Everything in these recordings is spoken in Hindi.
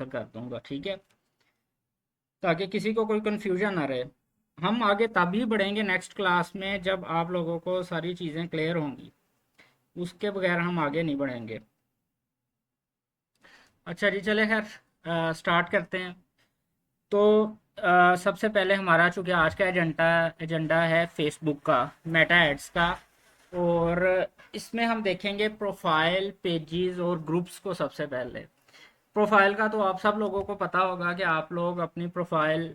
कर दूंगा, ठीक है, ताकि किसी को कोई कन्फ्यूजन ना रहे। हम आगे तभी बढ़ेंगे नेक्स्ट क्लास में जब आप लोगों को सारी चीज़ें क्लियर होंगी, उसके बगैर हम आगे नहीं बढ़ेंगे। अच्छा जी, चले खैर स्टार्ट करते हैं। तो सबसे पहले हमारा चूँकि आज का एजेंडा एजेंडा है फेसबुक का, मेटा एड्स का। और इसमें हम देखेंगे प्रोफाइल, पेजेस और ग्रुप्स को। सबसे पहले प्रोफाइल का तो आप सब लोगों को पता होगा कि आप लोग अपनी प्रोफाइल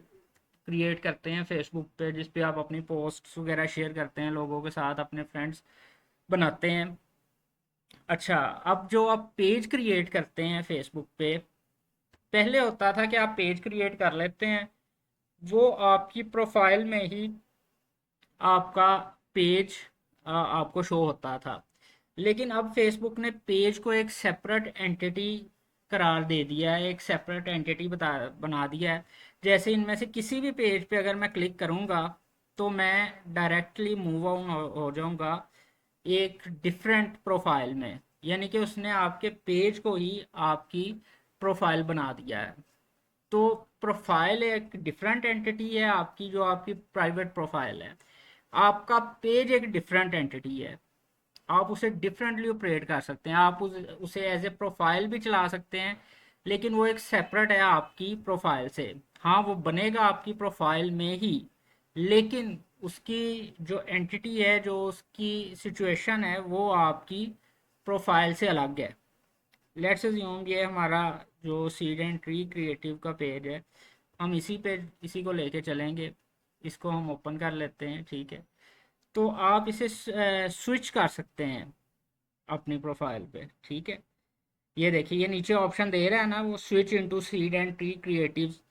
क्रिएट करते हैं फेसबुक पे, जिस पे आप अपनी पोस्ट्स वगैरह शेयर करते हैं लोगों के साथ, अपने फ्रेंड्स बनाते हैं। अच्छा, अब जो आप पेज क्रिएट करते हैं फेसबुक पे, पहले होता था कि आप पेज क्रिएट कर लेते हैं, वो आपकी प्रोफाइल में ही आपका पेज आपको शो होता था। लेकिन अब फेसबुक ने पेज को एक सेपरेट एंटिटी करार दे दिया है, एक सेपरेट एंटिटी बना दिया है। जैसे इनमें से किसी भी पेज पे अगर मैं क्लिक करूंगा तो मैं डायरेक्टली मूव ऑन हो जाऊंगा एक डिफरेंट प्रोफाइल में। यानी कि उसने आपके पेज को ही आपकी प्रोफाइल बना दिया है। तो प्रोफाइल एक डिफरेंट एंटिटी है आपकी, जो आपकी प्राइवेट प्रोफाइल है। आपका पेज एक डिफरेंट एंटिटी है, आप उसे डिफरेंटली ऑपरेट कर सकते हैं। आप उसे एज ए प्रोफाइल भी चला सकते हैं, लेकिन वो एक सेपरेट है आपकी प्रोफाइल से। हाँ, वो बनेगा आपकी प्रोफाइल में ही, लेकिन उसकी जो एंटिटी है, जो उसकी सिचुएशन है, वो आपकी प्रोफाइल से अलग है। लेट्स अज्यूम ये हमारा जो सीड एंड ट्री क्रिएटिव का पेज है, हम इसी को लेके चलेंगे। इसको हम ओपन कर लेते हैं, ठीक है। तो आप इसे स्विच कर सकते हैं अपनी प्रोफाइल पे, ठीक है। ये देखिए, ये नीचे ऑप्शन दे रहा है ना, वो switch into seed and tree creatives.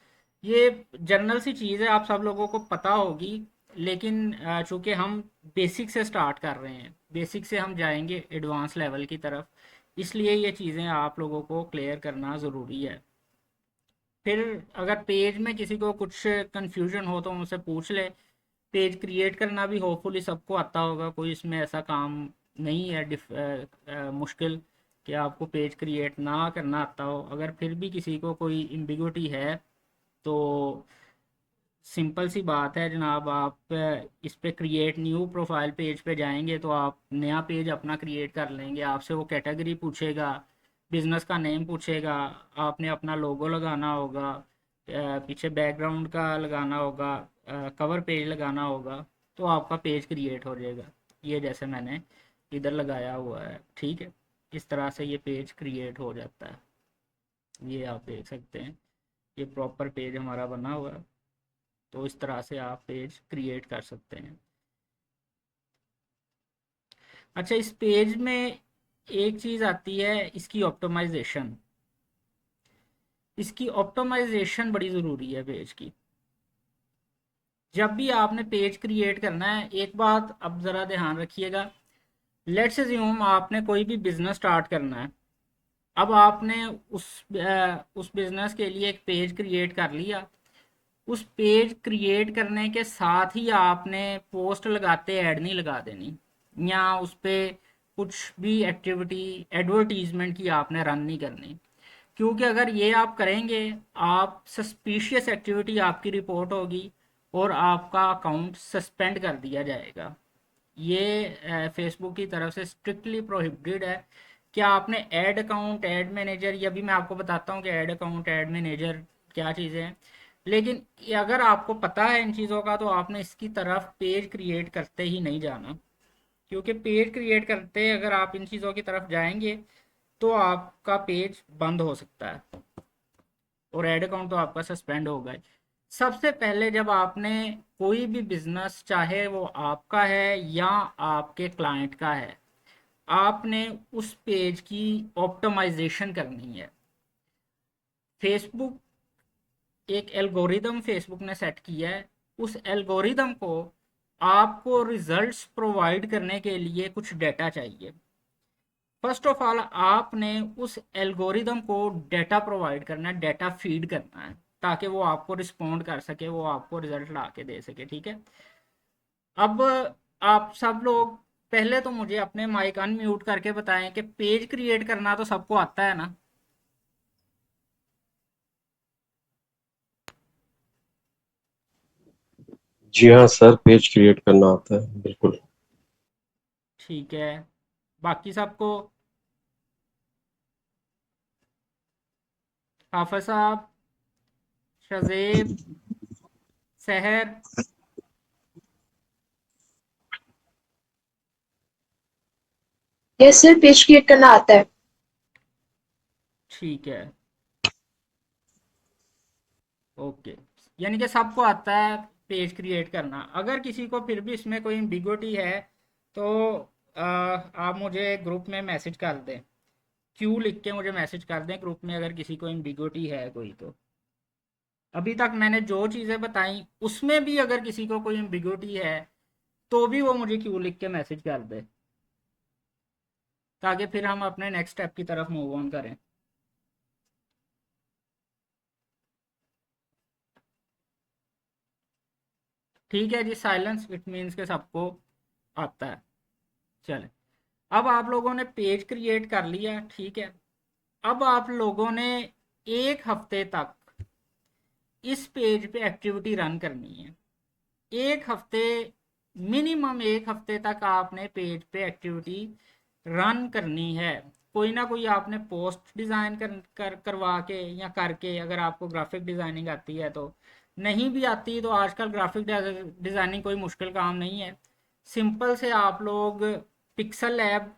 ये जनरल सी चीज़ है, आप सब लोगों को पता होगी। लेकिन चूंकि हम बेसिक से स्टार्ट कर रहे हैं, बेसिक से हम जाएंगे एडवांस लेवल की तरफ, इसलिए ये चीज़ें आप लोगों को क्लियर करना ज़रूरी है। फिर अगर पेज में किसी को कुछ कंफ्यूजन हो तो मुझसे पूछ ले। पेज क्रिएट करना भी होपफुली सबको आता होगा, कोई इसमें ऐसा काम नहीं है मुश्किल कि आपको पेज क्रिएट ना करना आता हो। अगर फिर भी किसी को कोई एम्बिगुइटी है तो सिंपल सी बात है जनाब, आप इस पे क्रिएट न्यू प्रोफाइल पेज पे जाएंगे तो आप नया पेज अपना क्रिएट कर लेंगे। आपसे वो कैटेगरी पूछेगा, बिजनेस का नेम पूछेगा, आपने अपना लोगो लगाना होगा, पीछे बैकग्राउंड का लगाना होगा, कवर पेज लगाना होगा, तो आपका पेज क्रिएट हो जाएगा। ये जैसे मैंने इधर लगाया हुआ है, ठीक है। इस तरह से ये पेज क्रिएट हो जाता है। ये आप देख सकते हैं, ये प्रॉपर पेज हमारा बना हुआ है। तो इस तरह से आप पेज क्रिएट कर सकते हैं। अच्छा, इस पेज में एक चीज़ आती है, इसकी ऑप्टिमाइजेशन। इसकी ऑप्टिमाइजेशन बड़ी ज़रूरी है पेज की। जब भी आपने पेज क्रिएट करना है, एक बात अब ज़रा ध्यान रखिएगा। लेट्स अज्यूम आपने कोई भी बिजनेस स्टार्ट करना है। अब आपने उस बिजनेस के लिए एक पेज क्रिएट कर लिया। उस पेज क्रिएट करने के साथ ही आपने पोस्ट लगाते ऐड नहीं लगा देनी, या उस पे कुछ भी एक्टिविटी एडवर्टीजमेंट की आपने रन नहीं करनी। क्योंकि अगर ये आप करेंगे, आप सस्पिशियस एक्टिविटी आपकी रिपोर्ट होगी और आपका अकाउंट सस्पेंड कर दिया जाएगा। ये फेसबुक की तरफ से स्ट्रिक्टली प्रोहिबिटेड है कि आपने ऐड अकाउंट, ऐड मैनेजर, ये भी मैं आपको बताता हूँ कि ऐड अकाउंट, ऐड मैनेजर क्या चीज़ें हैं। लेकिन ये अगर आपको पता है इन चीज़ों का, तो आपने इसकी तरफ पेज क्रिएट करते ही नहीं जाना। क्योंकि पेज क्रिएट करते अगर आप इन चीज़ों की तरफ जाएंगे तो आपका पेज बंद हो सकता है और ऐड अकाउंट तो आपका सस्पेंड होगा ही। सबसे पहले जब आपने कोई भी बिजनेस, चाहे वो आपका है या आपके क्लाइंट का है, आपने उस पेज की ऑप्टिमाइजेशन करनी है। फेसबुक एक एल्गोरिदम फेसबुक ने सेट किया है। उस एल्गोरिदम को आपको रिजल्ट्स प्रोवाइड करने के लिए कुछ डेटा चाहिए। फर्स्ट ऑफ ऑल आपने उस एल्गोरिदम को डेटा प्रोवाइड करना है, डेटा फीड करना है, ताकि वो आपको रिस्पॉन्ड कर सके, वो आपको रिजल्ट ला के दे सके, ठीक है। अब आप सब लोग पहले तो मुझे अपने माइक अनम्यूट करके बताएं कि पेज क्रिएट करना तो सबको आता है ना। जी हाँ सर, पेज क्रिएट करना आता है बिल्कुल। ठीक है, बाकी सबको? हाफिज साहब, शजेब, सहर? यस सर, पेज क्रिएट करना आता है। ठीक है, ओके। यानी कि सबको आता है पेज क्रिएट करना। अगर किसी को फिर भी इसमें कोई एम्बिगुइटी है तो आप मुझे ग्रुप में मैसेज कर दें, क्यू लिख के मुझे मैसेज कर दें ग्रुप में, अगर किसी को एम्बिगुइटी है कोई तो। अभी तक मैंने जो चीज़ें बताई उसमें भी अगर किसी को कोई एम्बिगुइटी है तो भी वो मुझे क्यू लिख के मैसेज कर दे, ताकि फिर हम अपने नेक्स्ट स्टेप की तरफ मूव ऑन करें। ठीक है जी, साइलेंस इट मीन्स के सबको आता है। चले, अब आप लोगों ने पेज क्रिएट कर लिया, ठीक है। अब आप लोगों ने 1 हफ्ते तक इस पेज पे एक्टिविटी रन करनी है। 1 हफ्ते, मिनिमम 1 हफ्ते तक आपने पेज पे एक्टिविटी रन करनी है। कोई ना कोई आपने पोस्ट डिज़ाइन करवा के या करके, अगर आपको ग्राफिक डिज़ाइनिंग आती है तो। नहीं भी आती तो आजकल ग्राफिक डिज़ाइनिंग कोई मुश्किल काम नहीं है। सिंपल से आप लोग पिक्सल लैब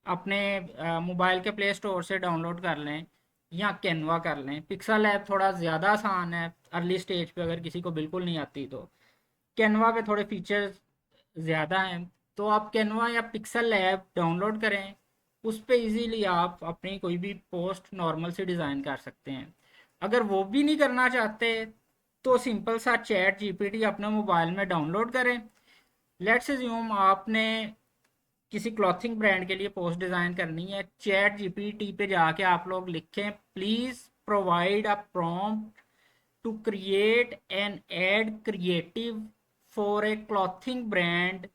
अपने मोबाइल के प्ले स्टोर से डाउनलोड कर लें या कैनवा कर लें। पिक्सल ऐप थोड़ा ज़्यादा आसान है अर्ली स्टेज पे, अगर किसी को बिल्कुल नहीं आती तो। कैनवा पे थोड़े फीचर्स ज़्यादा हैं, तो आप कैनवा या पिक्सल ऐप डाउनलोड करें। उस पे इजीली आप अपनी कोई भी पोस्ट नॉर्मल से डिज़ाइन कर सकते हैं। अगर वो भी नहीं करना चाहते तो सिंपल सा चैट जीपीटी अपने मोबाइल में डाउनलोड करें। लेट्स अज्यूम आपने किसी क्लॉथिंग ब्रांड के लिए पोस्ट डिज़ाइन करनी है, चैट जीपीटी पे जाके आप लोग लिखें please provide a prompt to create an ad creative for a clothing brand.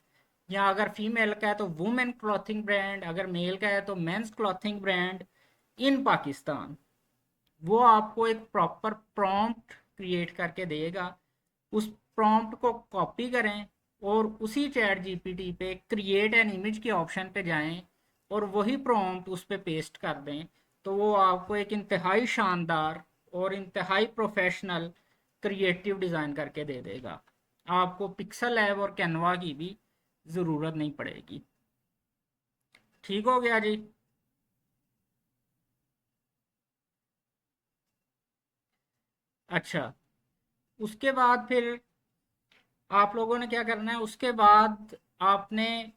या अगर फीमेल का है तो वुमेन क्लॉथिंग ब्रांड, अगर मेल का है तो men's clothing brand in Pakistan. वो आपको एक प्रॉपर प्रॉम्प्ट क्रिएट करके देगा। उस प्रॉम्प्ट को कॉपी करें और उसी चैट जीपीटी पे क्रिएट एन इमेज के ऑप्शन पे जाएं और वही प्रॉम्प्ट उस पे पेस्ट कर दें, तो वो आपको एक इंतहाई शानदार और इंतहाई प्रोफेशनल क्रिएटिव डिज़ाइन करके दे देगा। आपको पिक्सल लैब और कैनवा की भी ज़रूरत नहीं पड़ेगी। ठीक हो गया जी? अच्छा, उसके बाद फिर आप लोगों ने क्या करना है, उसके बाद आपने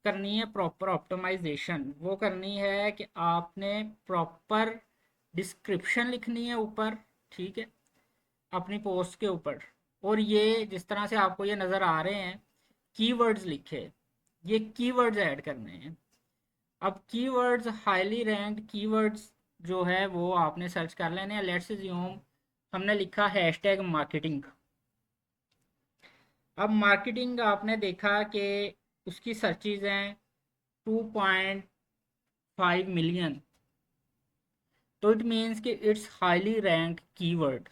करनी है प्रॉपर ऑप्टिमाइजेशन। वो करनी है कि आपने प्रॉपर डिस्क्रिप्शन लिखनी है ऊपर, ठीक है, अपनी पोस्ट के ऊपर। और ये जिस तरह से आपको ये नज़र आ रहे हैं कीवर्ड्स लिखे, ये कीवर्ड्स ऐड करने हैं। अब कीवर्ड्स, हाईली रैंक्ड कीवर्ड्स जो है वो आपने सर्च कर लेने हैं। लेट्स अज्यूम हमने लिखा हैशटैग मार्केटिंग। अब मार्केटिंग आपने देखा कि उसकी सर्चेज हैं 2.5 मिलियन, तो इट मीन्स कि इट्स हाईली रैंक कीवर्ड।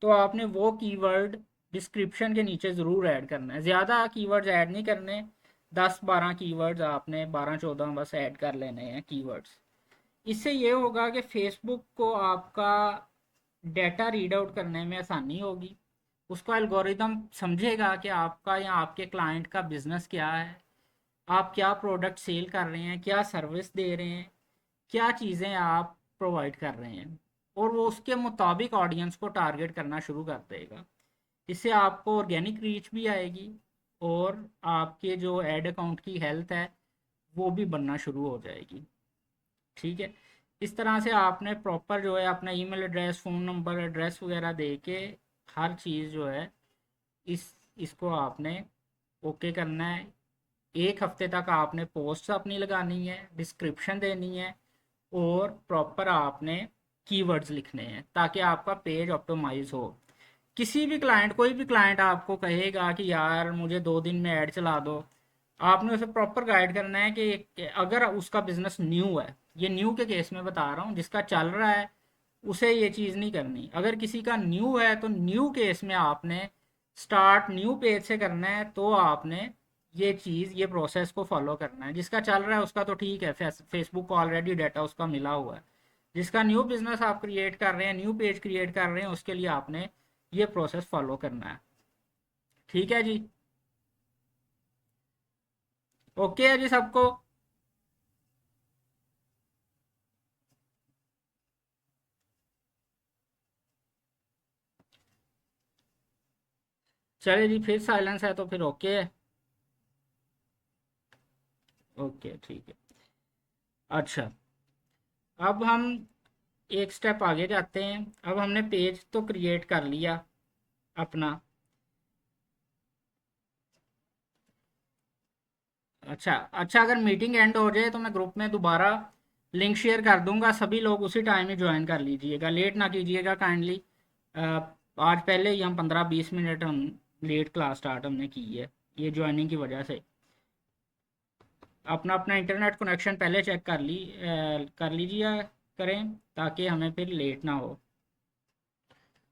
तो आपने वो कीवर्ड डिस्क्रिप्शन के नीचे ज़रूर ऐड करना है। ज़्यादा कीवर्ड्स ऐड नहीं करने, 10-12 कीवर्ड्स आपने 12-14 बस ऐड कर लेने हैं कीवर्ड्स। इससे ये होगा कि फेसबुक को आपका डेटा रीड आउट करने में आसानी होगी। उसका एल्गोरिदम समझेगा कि आपका या आपके क्लाइंट का बिजनेस क्या है, आप क्या प्रोडक्ट सेल कर रहे हैं, क्या सर्विस दे रहे हैं, क्या चीज़ें आप प्रोवाइड कर रहे हैं, और वो उसके मुताबिक ऑडियंस को टारगेट करना शुरू कर देगा। इससे आपको ऑर्गेनिक रीच भी आएगी और आपके जो एड अकाउंट की हेल्थ है वो भी बनना शुरू हो जाएगी। ठीक है, इस तरह से आपने प्रॉपर जो है अपना email address, phone number, address वगैरह दे के हर चीज़ जो है इस इसको आपने ओके करना है। 1 हफ्ते तक आपने पोस्ट अपनी लगानी है, डिस्क्रिप्शन देनी है और प्रॉपर आपने कीवर्ड्स लिखने हैं ताकि आपका पेज ऑप्टिमाइज हो। किसी भी क्लाइंट, कोई भी क्लाइंट आपको कहेगा कि यार मुझे 2 दिन में ऐड चला दो, आपने उसे प्रॉपर गाइड करना है कि अगर उसका बिजनेस न्यू है, ये न्यू के केस में बता रहा हूँ, जिसका चल रहा है उसे ये चीज़ नहीं करनी। अगर किसी का न्यू है तो न्यू केस में आपने स्टार्ट न्यू पेज से करना है तो आपने ये प्रोसेस को फॉलो करना है। जिसका चल रहा है उसका तो ठीक है, फेसबुक को ऑलरेडी डाटा उसका मिला हुआ है। जिसका न्यू बिजनेस आप क्रिएट कर रहे हैं, न्यू पेज क्रिएट कर रहे हैं, उसके लिए आपने ये प्रोसेस फॉलो करना है। ठीक है जी, ओके है जी सबको। चलिए जी, फिर साइलेंस है तो फिर ओके है। ओके ठीक है। अच्छा, अब हम एक स्टेप आगे जाते हैं। अब हमने पेज तो क्रिएट कर लिया अपना। अच्छा अच्छा, अगर मीटिंग एंड हो जाए तो मैं ग्रुप में दोबारा लिंक शेयर कर दूंगा, सभी लोग उसी टाइम ही ज्वाइन कर लीजिएगा, लेट ना कीजिएगा काइंडली। आज पहले ही हम 15-20 मिनट हम लेट क्लास स्टार्ट हमने की है, ये ज्वाइनिंग की वजह से। अपना अपना इंटरनेट कनेक्शन पहले चेक कर लीजिए करें, ताकि हमें फिर लेट ना हो।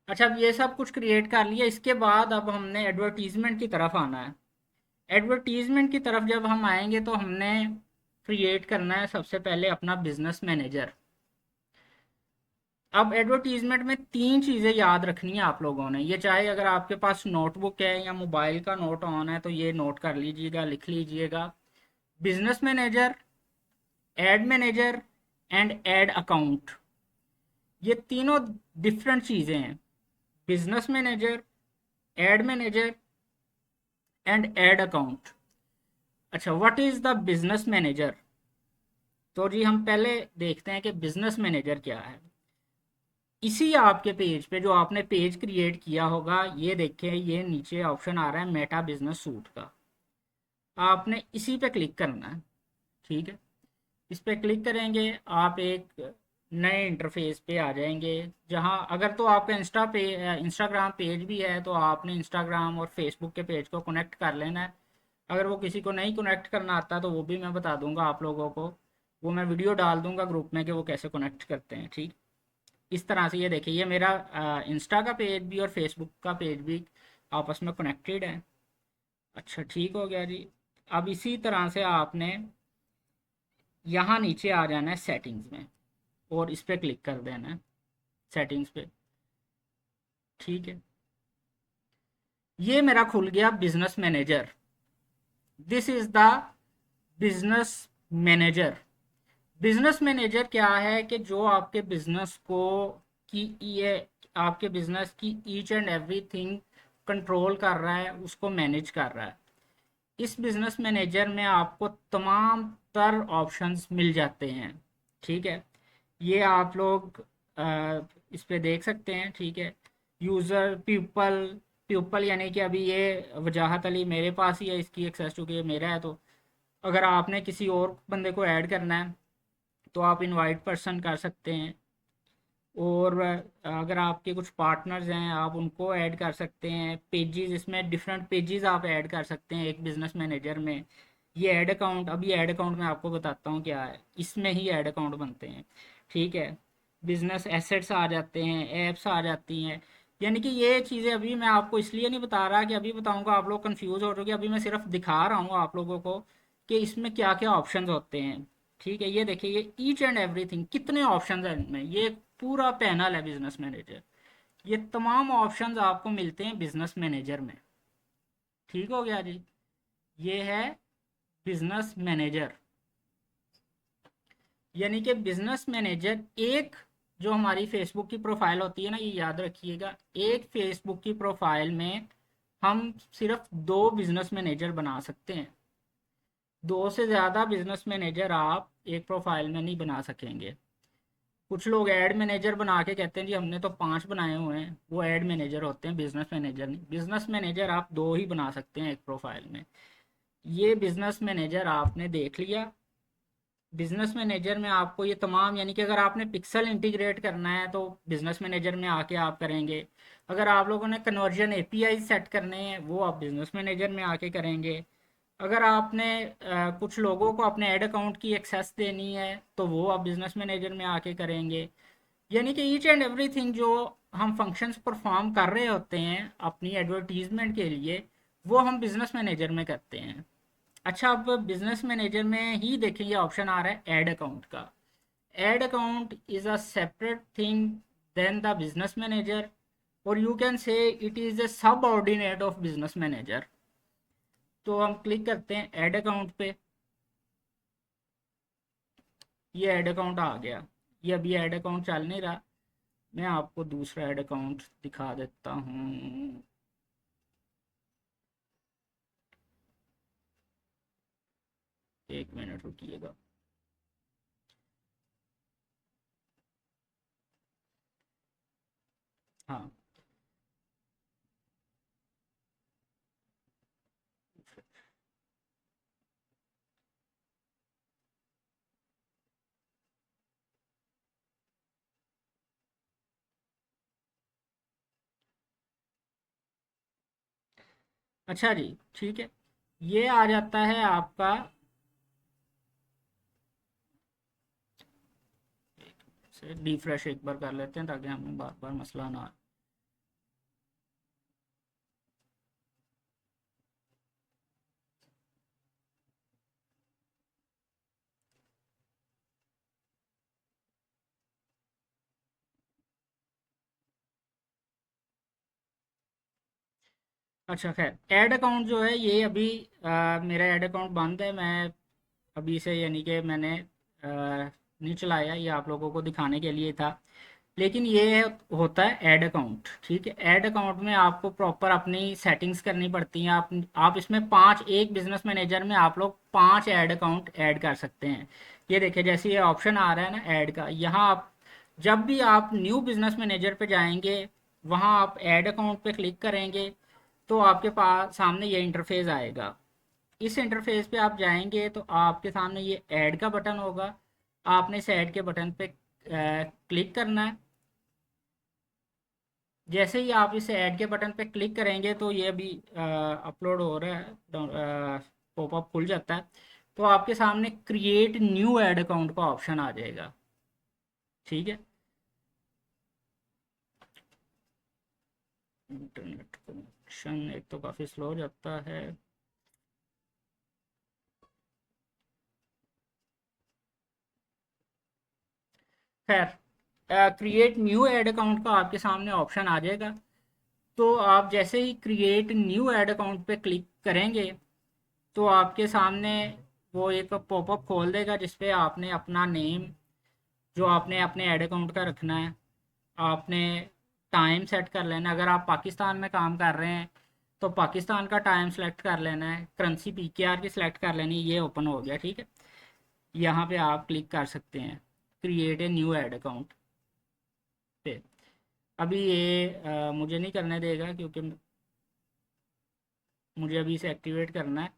अच्छा, अब ये सब कुछ क्रिएट कर लिया, इसके बाद अब हमने एडवर्टीजमेंट की तरफ आना है। एडवर्टीजमेंट की तरफ जब हम आएंगे तो हमने क्रिएट करना है सबसे पहले अपना बिजनेस मैनेजर। अब एडवर्टीजमेंट में 3 चीज़ें याद रखनी है आप लोगों ने, ये चाहे अगर आपके पास नोटबुक है या मोबाइल का नोट ऑन है तो ये नोट कर लीजिएगा, लिख लीजिएगा। Business manager, ad manager and ad account, ये तीनों डिफरेंट चीज़ें हैं। Business manager, ad manager and ad account. अच्छा, what is the business manager? तो जी हम पहले देखते हैं कि बिजनेस मैनेजर क्या है। इसी आपके पेज पे जो आपने पेज क्रिएट किया होगा, ये देखें, ये नीचे ऑप्शन आ रहा है मेटा बिजनेस सूट का, आपने इसी पे क्लिक करना है। ठीक है, इस पे क्लिक करेंगे आप एक नए इंटरफेस पे आ जाएंगे, जहां अगर तो आपका इंस्टाग्राम पेज भी है तो आपने इंस्टाग्राम और फेसबुक के पेज को कनेक्ट कर लेना है। अगर वो किसी को नहीं कनेक्ट करना आता तो वो भी मैं बता दूंगा आप लोगों को, वो मैं वीडियो डाल दूंगा ग्रुप में कि वो कैसे कनेक्ट करते हैं। ठीक, इस तरह से ये देखिए, ये मेरा इंस्टा का पेज भी और फेसबुक का पेज भी आपस में कनेक्टेड है। अच्छा ठीक हो गया जी। अब इसी तरह से आपने यहाँ नीचे आ जाना है सेटिंग्स में और इस पर क्लिक कर देना है सेटिंग्स पे। ठीक है, ये मेरा खुल गया business manager. This is the business manager. Business manager क्या है कि जो आपके बिजनेस को की ये आपके बिजनेस की ईच एंड एवरीथिंग कंट्रोल कर रहा है, उसको मैनेज कर रहा है। इस बिजनेस मैनेजर में आपको तमाम तर ऑप्शंस मिल जाते हैं। ठीक है, ये आप लोग इस पे देख सकते हैं। ठीक है, यूज़र पीपल, पीपल यानी कि अभी ये वजाहत अली मेरे पास ही है, इसकी एक्सेस चूँकि ये मेरा है, तो अगर आपने किसी और बंदे को ऐड करना है तो आप इनवाइट पर्सन कर सकते हैं। और अगर आपके कुछ पार्टनर्स हैं आप उनको ऐड कर सकते हैं। पेजेस, इसमें डिफरेंट पेजेस आप ऐड कर सकते हैं एक बिजनेस मैनेजर में। ये ऐड अकाउंट, अभी ऐड अकाउंट मैं आपको बताता हूँ क्या है, इसमें ही ऐड अकाउंट बनते हैं। ठीक है, बिजनेस एसेट्स आ जाते हैं, एप्स आ जाती हैं। यानी कि ये चीज़ें अभी मैं आपको इसलिए नहीं बता रहा कि अभी बताऊंगा आप लोग कंफ्यूज हो रहे हो, अभी मैं सिर्फ दिखा रहा हूँ आप लोगों को कि इसमें क्या क्या ऑप्शंस होते हैं। ठीक है, ये देखिए, ये ईच एंड एवरीथिंग कितने ऑप्शंस हैं इनमें, ये पूरा पैनल है बिजनेस मैनेजर। ये तमाम ऑप्शंस आपको मिलते हैं बिजनेस मैनेजर में। ठीक हो गया जी, ये है बिजनेस मैनेजर। यानी कि बिजनेस मैनेजर एक, जो हमारी फेसबुक की प्रोफाइल होती है ना, ये याद रखिएगा, एक फेसबुक की प्रोफाइल में हम सिर्फ 2 बिजनेस मैनेजर बना सकते हैं। 2 से ज़्यादा बिजनेस मैनेजर आप एक प्रोफाइल में नहीं बना सकेंगे। कुछ लोग ऐड मैनेजर बना के कहते हैं जी हमने तो 5 बनाए हुए हैं, वो ऐड मैनेजर होते हैं, बिजनेस मैनेजर नहीं। बिजनेस मैनेजर आप 2 ही बना सकते हैं एक प्रोफाइल में। ये बिजनेस मैनेजर आपने देख लिया। बिजनेस मैनेजर में आपको ये तमाम, यानी कि अगर आपने पिक्सल इंटीग्रेट करना है तो बिजनेस मैनेजर में आके आप करेंगे। अगर आप लोगों ने कन्वर्जन एपीआई सेट करने हैं वो आप बिजनेस मैनेजर में आके करेंगे। अगर आपने कुछ लोगों को अपने ऐड अकाउंट की एक्सेस देनी है तो वो आप बिजनेस मैनेजर में आके करेंगे। यानी कि ईच एंड एवरीथिंग जो हम फंक्शंस परफॉर्म कर रहे होते हैं अपनी एडवर्टीजमेंट के लिए, वो हम बिजनेस मैनेजर में करते हैं। अच्छा, अब बिजनेस मैनेजर में ही देखें, ये ऑप्शन आ रहा है एड अकाउंट का। Ad account is a separate thing then the business manager, और you can say it is a subordinate of business manager. तो हम क्लिक करते हैं ऐड अकाउंट पे। ये ऐड अकाउंट आ गया। ये अभी ऐड अकाउंट चल नहीं रहा। मैं आपको दूसरा ऐड अकाउंट दिखा देता हूँ। एक मिनट रुकिएगा। हाँ, अच्छा जी, ठीक है। ये आ जाता है आपका। से रिफ्रेश एक बार कर लेते हैं ताकि हमें बार बार मसला ना आए। अच्छा, खैर, ऐड अकाउंट जो है ये अभी मेरा ऐड अकाउंट बंद है। मैं अभी से, यानी कि मैंने नहीं चलाया, ये आप लोगों को दिखाने के लिए था। लेकिन ये होता है ऐड अकाउंट, ठीक है। ऐड अकाउंट में आपको प्रॉपर अपनी सेटिंग्स करनी पड़ती हैं। आप इसमें पांच, एक बिजनेस मैनेजर में आप लोग पांच ऐड अकाउंट ऐड कर सकते हैं। ये देखिए, जैसे ये ऑप्शन आ रहा है ना ऐड का, यहाँ आप जब भी आप न्यू बिजनेस मैनेजर पे जाएंगे, वहाँ आप ऐड अकाउंट पे क्लिक करेंगे तो आपके पास सामने ये इंटरफेस आएगा। इस इंटरफेस पे आप जाएंगे तो आपके सामने ये ऐड का बटन होगा। आपने इस ऐड के बटन पे क्लिक करना है। जैसे ही आप इस ऐड के बटन पे क्लिक करेंगे तो ये अभी अपलोड हो रहा है, पॉपअप खुल जाता है। तो आपके सामने क्रिएट न्यू ऐड अकाउंट का ऑप्शन आ जाएगा, ठीक है। इंटरनेट कनेक्शन एक तो काफ़ी स्लो हो जाता है। खैर, क्रिएट न्यू ऐड अकाउंट का आपके सामने ऑप्शन आ जाएगा। तो आप जैसे ही क्रिएट न्यू ऐड अकाउंट पे क्लिक करेंगे तो आपके सामने वो एक पॉपअप खोल देगा जिसपे आपने अपना नेम, जो आपने अपने ऐड अकाउंट का रखना है, आपने टाइम सेट कर लेना। अगर आप पाकिस्तान में काम कर रहे हैं तो पाकिस्तान का टाइम सेलेक्ट कर लेना है, करेंसी पीकेआर की सिलेक्ट कर लेनी है। ये ओपन हो गया, ठीक है। यहाँ पे आप क्लिक कर सकते हैं create a new add account पे। अभी ये मुझे नहीं करने देगा क्योंकि मुझे अभी इसे एक्टिवेट करना है।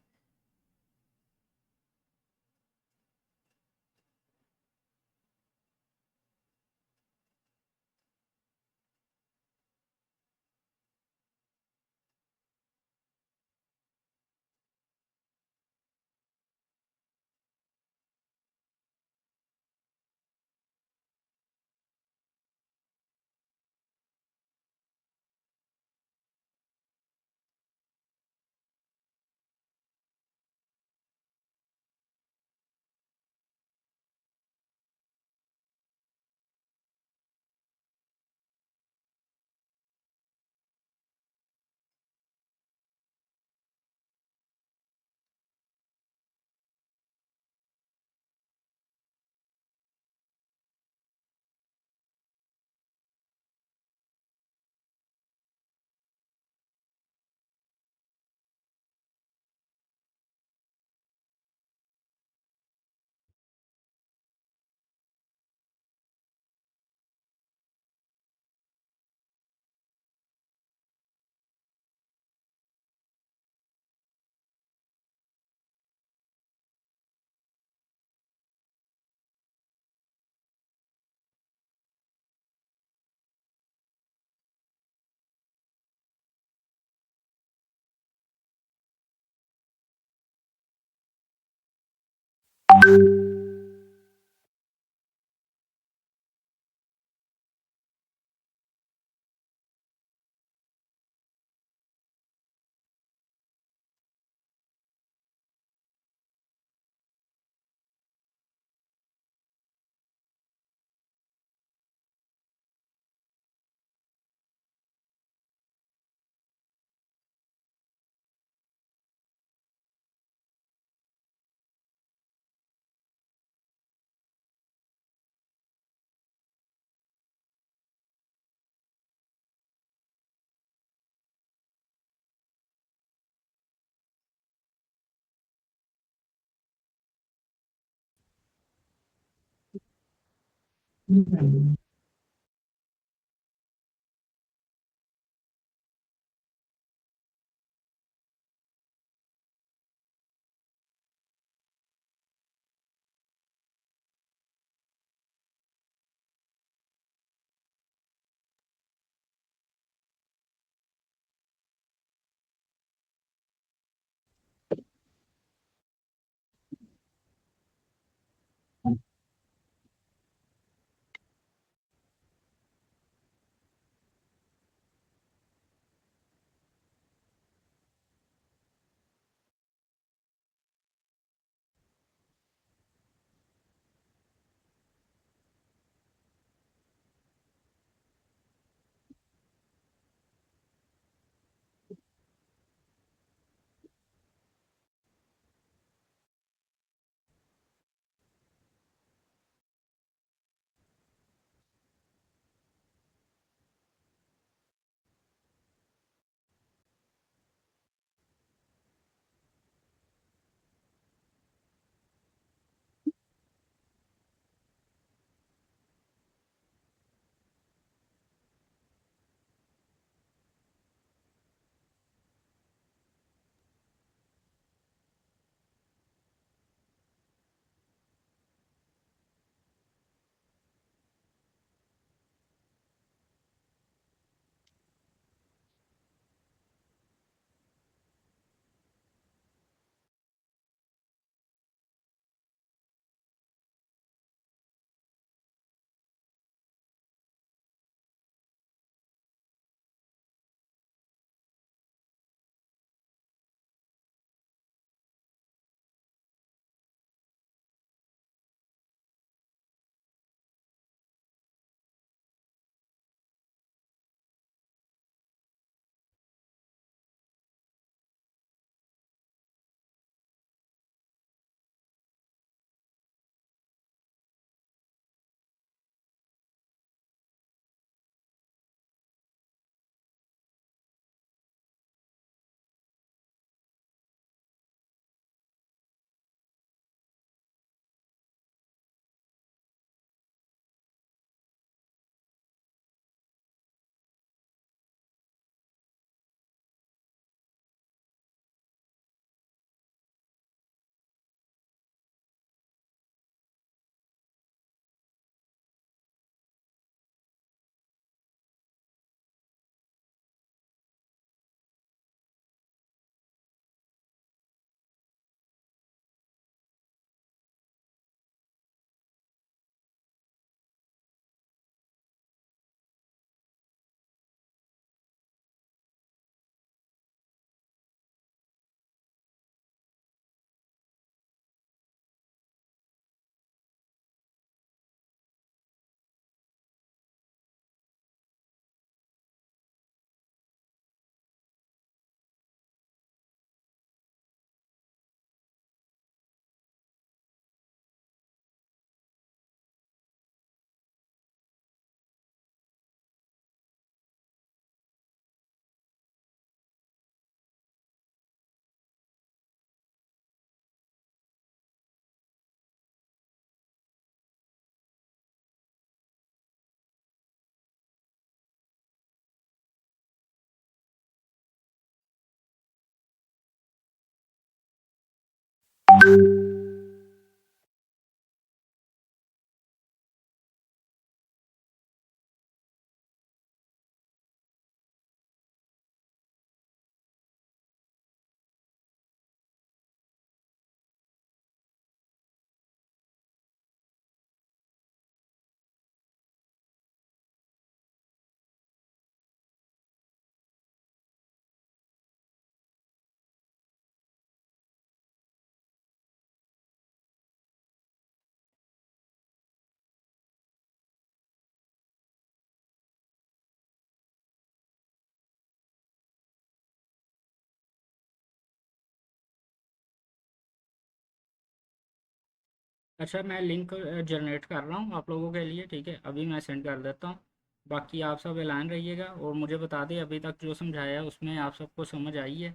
अच्छा, मैं लिंक जनरेट कर रहा हूँ आप लोगों के लिए, ठीक है, अभी मैं सेंड कर देता हूँ। बाकी आप सब एलान रहिएगा और मुझे बता दें अभी तक जो समझाया है उसमें आप सबको समझ आई है।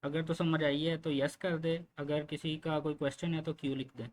अगर तो समझ आई है तो यस कर दे, अगर किसी का कोई क्वेश्चन है तो क्यू लिख दे।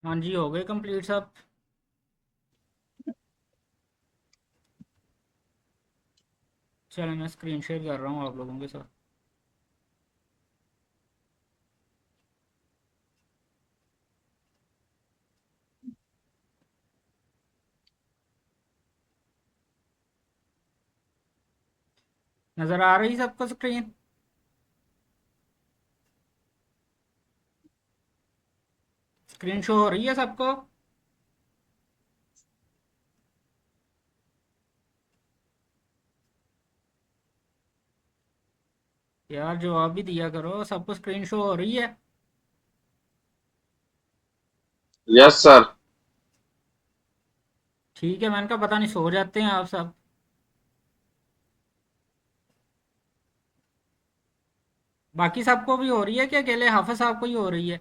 हाँ जी, हो गए कंप्लीट सब। चलो मैं स्क्रीन शेयर कर रहा हूँ आप लोगों के साथ। नज़र आ रही सबको स्क्रीन? स्क्रीन शो हो रही है सबको? यार जवाब भी दिया करो, सबको स्क्रीन शो हो रही है? Yes sir. ठीक है, मैंने कहा पता नहीं सो जाते हैं आप सब। बाकी सबको भी हो रही है कि अकेले हाफिज साहब को ही हो रही है?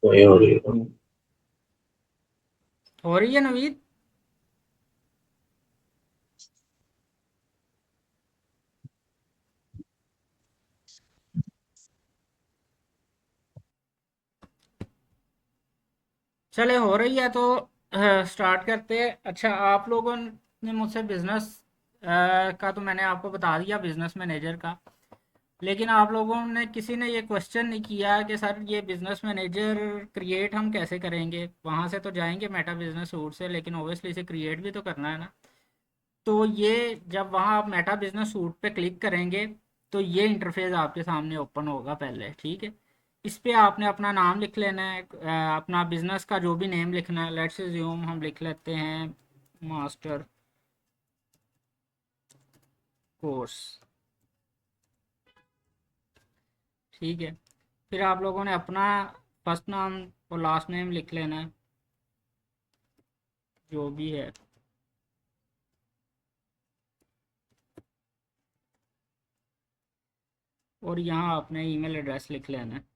वही हो रही है। हो रही है नवीद? चले हो रही है तो स्टार्ट करते हैं। अच्छा, आप लोगों ने मुझसे बिजनेस का तो मैंने आपको बता दिया, बिजनेस मैनेजर का। लेकिन आप लोगों ने किसी ने ये क्वेश्चन नहीं किया कि सर ये बिजनेस मैनेजर क्रिएट हम कैसे करेंगे। वहाँ से तो जाएंगे मेटा बिजनेस सूट से, लेकिन ओबियसली इसे क्रिएट भी तो करना है ना। तो ये जब वहाँ आप मेटा बिजनेस सूट पे क्लिक करेंगे तो ये इंटरफेस आपके सामने ओपन होगा पहले, ठीक है। इस पे आपने अपना नाम लिख लेना है, अपना बिजनेस का जो भी नेम लिखना है। लेट्स अज्यूम हम लिख लेते हैं मास्टर कोर्स, ठीक है। फिर आप लोगों ने अपना फर्स्ट नाम और लास्ट नेम लिख लेना है, जो भी है। और यहाँ आपने ईमेल एड्रेस लिख लेना है।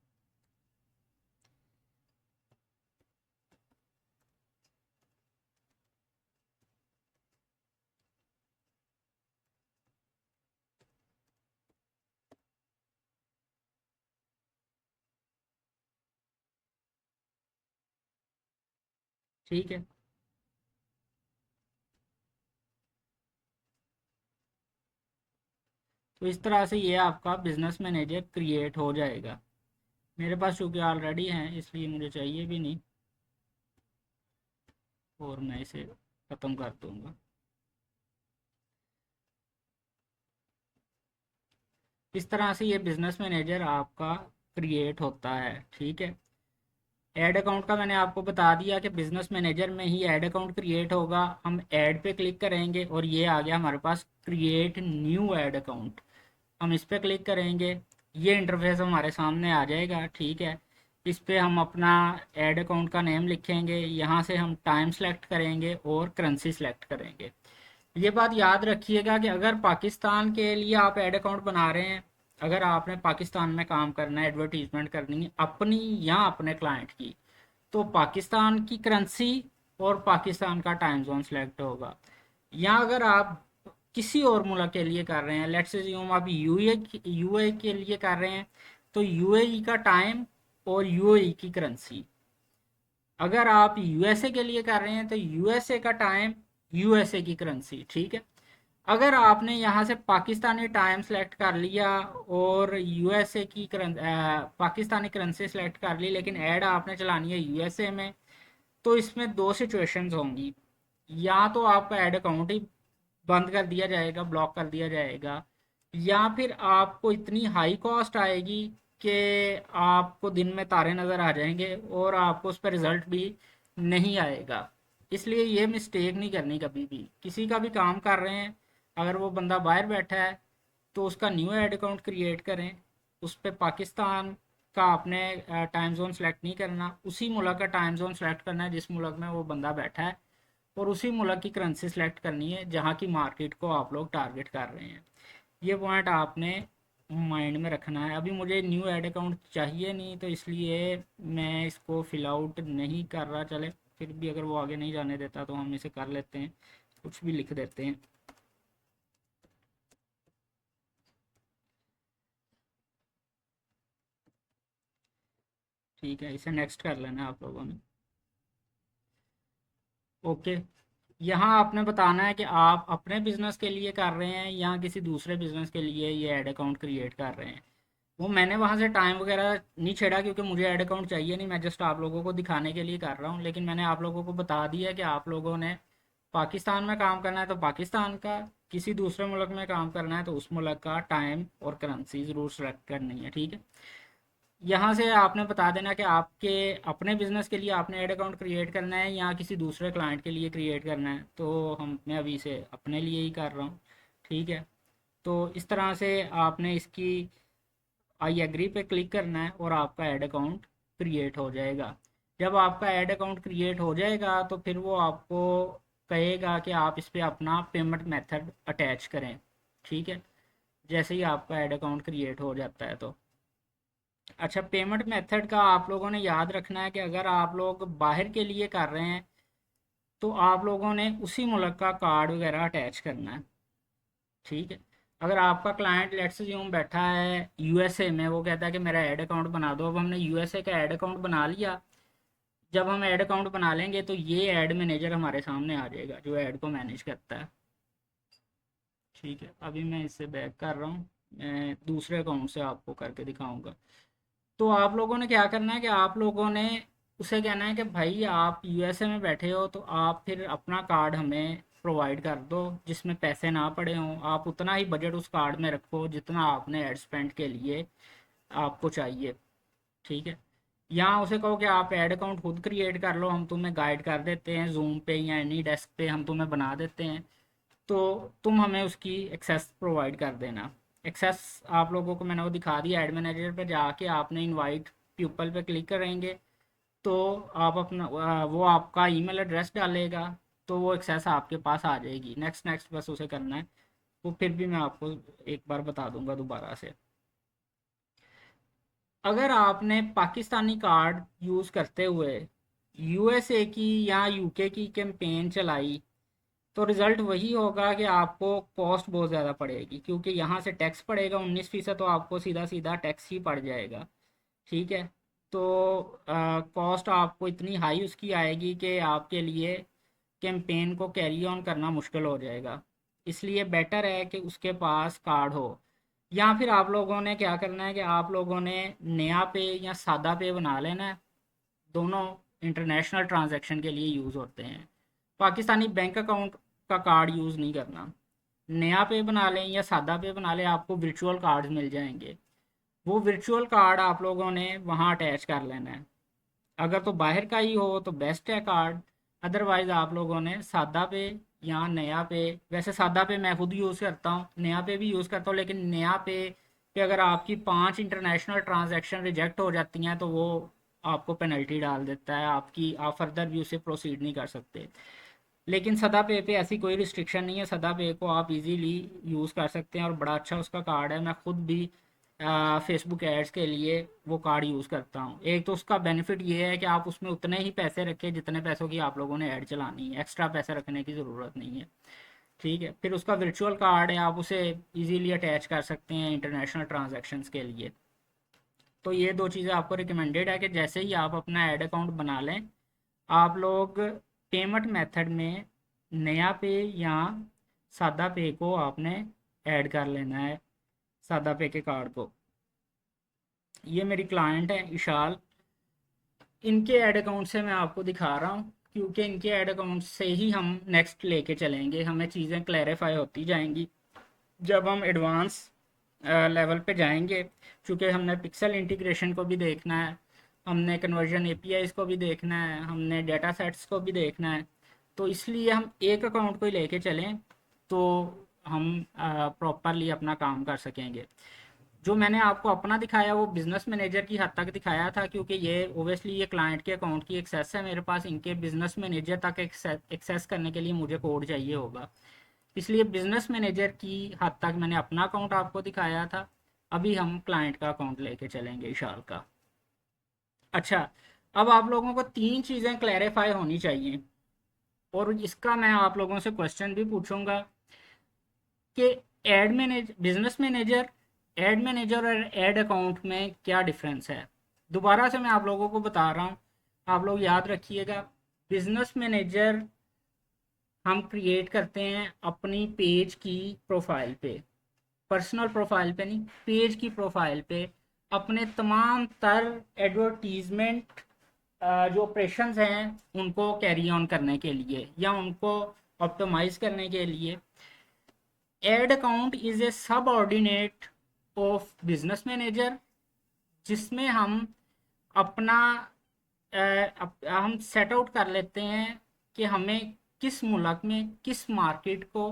ठीक है, तो इस तरह से ये आपका बिजनेस मैनेजर क्रिएट हो जाएगा। मेरे पास चूँकि ऑलरेडी हैं इसलिए मुझे चाहिए भी नहीं, और मैं इसे ख़त्म कर दूंगा। इस तरह से ये बिजनेस मैनेजर आपका क्रिएट होता है, ठीक है। ऐड अकाउंट का मैंने आपको बता दिया कि बिजनेस मैनेजर में ही ऐड अकाउंट क्रिएट होगा। हम ऐड पे क्लिक करेंगे और ये आ गया हमारे पास क्रिएट न्यू ऐड अकाउंट। हम इस पर क्लिक करेंगे, ये इंटरफेस हमारे सामने आ जाएगा, ठीक है। इस पे हम अपना ऐड अकाउंट का नेम लिखेंगे, यहाँ से हम टाइम सेलेक्ट करेंगे और करेंसी सेलेक्ट करेंगे। ये बात याद रखिएगा कि अगर पाकिस्तान के लिए आप ऐड अकाउंट बना रहे हैं, अगर आपने पाकिस्तान में काम करना है, एडवर्टीजमेंट करनी है अपनी या अपने क्लाइंट की, तो पाकिस्तान की करेंसी और पाकिस्तान का टाइम जोन सेलेक्ट होगा। या अगर आप किसी और मुल्क के लिए कर रहे हैं, लेट्स अज्यूम आप यूए के लिए कर रहे हैं, तो यूएई का टाइम और यूएई की करेंसी। अगर आप यूएसए के लिए कर रहे हैं तो यूएसए का टाइम, यूएसए की करेंसी, ठीक है। अगर आपने यहाँ से पाकिस्तानी टाइम सेलेक्ट कर लिया और यूएसए की पाकिस्तानी करेंसी सेलेक्ट कर ली, लेकिन ऐड आपने चलानी है यूएसए में, तो इसमें दो सिचुएशंस होंगी। या तो आपका ऐड अकाउंट ही बंद कर दिया जाएगा, ब्लॉक कर दिया जाएगा, या फिर आपको इतनी हाई कॉस्ट आएगी कि आपको दिन में तारे नज़र आ जाएंगे और आपको उस पर रिज़ल्ट भी नहीं आएगा। इसलिए ये मिस्टेक नहीं करनी कभी भी। किसी का भी काम कर रहे हैं, अगर वो बंदा बाहर बैठा है तो उसका न्यू ऐड अकाउंट क्रिएट करें। उस पर पाकिस्तान का आपने टाइम जोन सेलेक्ट नहीं करना, उसी मुल्क का टाइम जोन सेलेक्ट करना है जिस मुल्क में वो बंदा बैठा है, और उसी मुल्क की करेंसी सेलेक्ट करनी है जहाँ की मार्केट को आप लोग टारगेट कर रहे हैं। ये पॉइंट आपने माइंड में रखना है। अभी मुझे न्यू ऐड अकाउंट चाहिए नहीं, तो इसलिए मैं इसको फिल आउट नहीं कर रहा। चले, फिर भी अगर वो आगे नहीं जाने देता तो हम इसे कर लेते हैं, कुछ भी लिख देते हैं। ठीक है, इसे नेक्स्ट कर लेना है आप लोगों ने। ओके, यहाँ आपने बताना है कि आप अपने बिजनेस के लिए कर रहे हैं या किसी दूसरे बिजनेस के लिए ये ऐड अकाउंट क्रिएट कर रहे हैं। वो मैंने वहाँ से टाइम वगैरह नहीं छेड़ा क्योंकि मुझे ऐड अकाउंट चाहिए नहीं, मैं जस्ट आप लोगों को दिखाने के लिए कर रहा हूँ। लेकिन मैंने आप लोगों को बता दिया कि आप लोगों ने पाकिस्तान में काम करना है तो पाकिस्तान का, किसी दूसरे मुल्क में काम करना है तो उस मुल्क का टाइम और करेंसी ज़रूर सेलेक्ट करनी है। ठीक है, यहाँ से आपने बता देना कि आपके अपने बिजनेस के लिए आपने ऐड अकाउंट क्रिएट करना है या किसी दूसरे क्लाइंट के लिए क्रिएट करना है। तो मैं अभी इसे अपने लिए ही कर रहा हूँ। ठीक है, तो इस तरह से आपने इसकी आई एग्री पे क्लिक करना है और आपका ऐड अकाउंट क्रिएट हो जाएगा। जब आपका ऐड अकाउंट क्रिएट हो जाएगा तो फिर वो आपको कहेगा कि आप इस पर अपना पेमेंट मेथड अटैच करें। ठीक है, जैसे ही आपका ऐड अकाउंट क्रिएट हो जाता है तो अच्छा, पेमेंट मेथड का आप लोगों ने याद रखना है कि अगर आप लोग बाहर के लिए कर रहे हैं तो आप लोगों ने उसी मुल्क का कार्ड वगैरह अटैच करना है। ठीक है, अगर आपका क्लाइंट लेट्स अज्यूम बैठा है यूएसए में, वो कहता है कि मेरा ऐड अकाउंट बना दो। अब हमने यूएसए का ऐड अकाउंट बना लिया। जब हम ऐड अकाउंट बना लेंगे तो ये ऐड मैनेजर हमारे सामने आ जाएगा जो ऐड को मैनेज करता है। ठीक है, अभी मैं इससे बैक कर रहा हूँ, मैं दूसरे अकाउंट से आपको करके दिखाऊंगा। तो आप लोगों ने क्या करना है कि आप लोगों ने उसे कहना है कि भाई आप यूएसए में बैठे हो तो आप फिर अपना कार्ड हमें प्रोवाइड कर दो जिसमें पैसे ना पड़े हों। आप उतना ही बजट उस कार्ड में रखो जितना आपने एड स्पेंड के लिए आपको चाहिए। ठीक है, यहाँ उसे कहो कि आप ऐड अकाउंट खुद क्रिएट कर लो, हम तुम्हें गाइड कर देते हैं, जूम पे या एनी डेस्क पे हम तुम्हें बना देते हैं। तो तुम हमें उसकी एक्सेस प्रोवाइड कर देना। एक्सेस आप लोगों को मैंने वो दिखा दिया। ऐड मैनेजर पे जाके आपने इनवाइट पीपल पे क्लिक करेंगे तो आप अपना वो आपका ईमेल एड्रेस डालेगा तो वो एक्सेस आपके पास आ जाएगी। नेक्स्ट नेक्स्ट बस उसे करना है। वो फिर भी मैं आपको एक बार बता दूंगा दोबारा से। अगर आपने पाकिस्तानी कार्ड यूज़ करते हुए यूएसए की या यूके की कैंपेन चलाई तो रिज़ल्ट वही होगा कि आपको कॉस्ट बहुत ज़्यादा पड़ेगी क्योंकि यहाँ से टैक्स पड़ेगा 19%, तो आपको सीधा सीधा टैक्स ही पड़ जाएगा। ठीक है, तो कॉस्ट आपको इतनी हाई उसकी आएगी कि आपके लिए कैंपेन को कैरी ऑन करना मुश्किल हो जाएगा। इसलिए बेटर है कि उसके पास कार्ड हो। या फिर आप लोगों ने क्या करना है कि आप लोगों ने नया पे या सादा पे बना लेना है। दोनों इंटरनेशनल ट्रांजैक्शन के लिए यूज़ होते हैं। पाकिस्तानी बैंक अकाउंट का कार्ड यूज़ नहीं करना। नया पे बना लें या सादा पे बना लें, आपको वर्चुअल कार्ड्स मिल जाएंगे। वो वर्चुअल कार्ड आप लोगों ने वहाँ अटैच कर लेना है। अगर तो बाहर का ही हो तो बेस्ट है कार्ड, अदरवाइज़ आप लोगों ने सादा पे या नया पे, वैसे सादा पे मैं खुद यूज़ करता हूँ, नया पे भी यूज़ करता हूँ, लेकिन नया पे अगर आपकी 5 इंटरनेशनल ट्रांजैक्शन रिजेक्ट हो जाती हैं तो वो आपको पेनल्टी डाल देता है, आपकी आप फर्दर भी उसे प्रोसीड नहीं कर सकते। लेकिन सदा पे ऐसी कोई रिस्ट्रिक्शन नहीं है। सदा पे को आप इजीली यूज़ कर सकते हैं और बड़ा अच्छा उसका कार्ड है। मैं खुद भी फेसबुक एड्स के लिए वो कार्ड यूज़ करता हूँ। एक तो उसका बेनिफिट ये है कि आप उसमें उतने ही पैसे रखें जितने पैसों की आप लोगों ने ऐड चलानी है, एक्स्ट्रा पैसे रखने की ज़रूरत नहीं है। ठीक है, फिर उसका वर्चुअल कार्ड है, आप उसे इजीली अटैच कर सकते हैं इंटरनेशनल ट्रांजैक्शंस के लिए। तो ये दो चीज़ें आपको रिकमेंडेड है कि जैसे ही आप अपना ऐड अकाउंट बना लें आप लोग पेमेंट मेथड में नया पे या सादा पे को आपने ऐड कर लेना है, सादा पे के कार्ड को। ये मेरी क्लाइंट है इशाल, इनके ऐड अकाउंट से मैं आपको दिखा रहा हूँ क्योंकि इनके ऐड अकाउंट से ही हम नेक्स्ट लेके चलेंगे, हमें चीज़ें क्लैरिफाई होती जाएंगी जब हम एडवांस लेवल पे जाएंगे। क्योंकि हमने पिक्सल इंटीग्रेशन को भी देखना है, हमने कन्वर्जन एपीआईज को भी देखना है, हमने डेटा सेट्स को भी देखना है। तो इसलिए हम एक अकाउंट को ही लेके चलें तो हम प्रॉपरली अपना काम कर सकेंगे। जो मैंने आपको अपना दिखाया वो बिज़नेस मैनेजर की हद तक दिखाया था क्योंकि ये ओबियसली ये क्लाइंट के अकाउंट की एक्सेस है मेरे पास, इनके बिज़नेस मैनेजर तक एक्सेस करने के लिए मुझे कोड चाहिए होगा। इसलिए बिज़नेस मैनेजर की हद तक मैंने अपना अकाउंट आपको दिखाया था। अभी हम क्लाइंट का अकाउंट लेके चलेंगे इशाल का। अच्छा, अब आप लोगों को 3 चीज़ें क्लैरिफाई होनी चाहिए और इसका मैं आप लोगों से क्वेश्चन भी पूछूंगा कि बिजनेस मैनेजर, एड मैनेजर और एड अकाउंट में क्या डिफरेंस है। दोबारा से मैं आप लोगों को बता रहा हूँ, आप लोग याद रखिएगा। बिजनेस मैनेजर हम क्रिएट करते हैं अपनी पेज की प्रोफाइल पे, पर्सनल प्रोफाइल पे नहीं, पेज की प्रोफाइल पे अपने तमाम तर एडवर्टीजमेंट जो ऑपरेशंस हैं उनको कैरी ऑन करने के लिए या उनको ऑप्टिमाइज करने के लिए। Ad account is a subordinate of business manager, जिसमें हम अपना हम सेट आउट कर लेते हैं कि हमें किस मुल्क में किस मार्केट को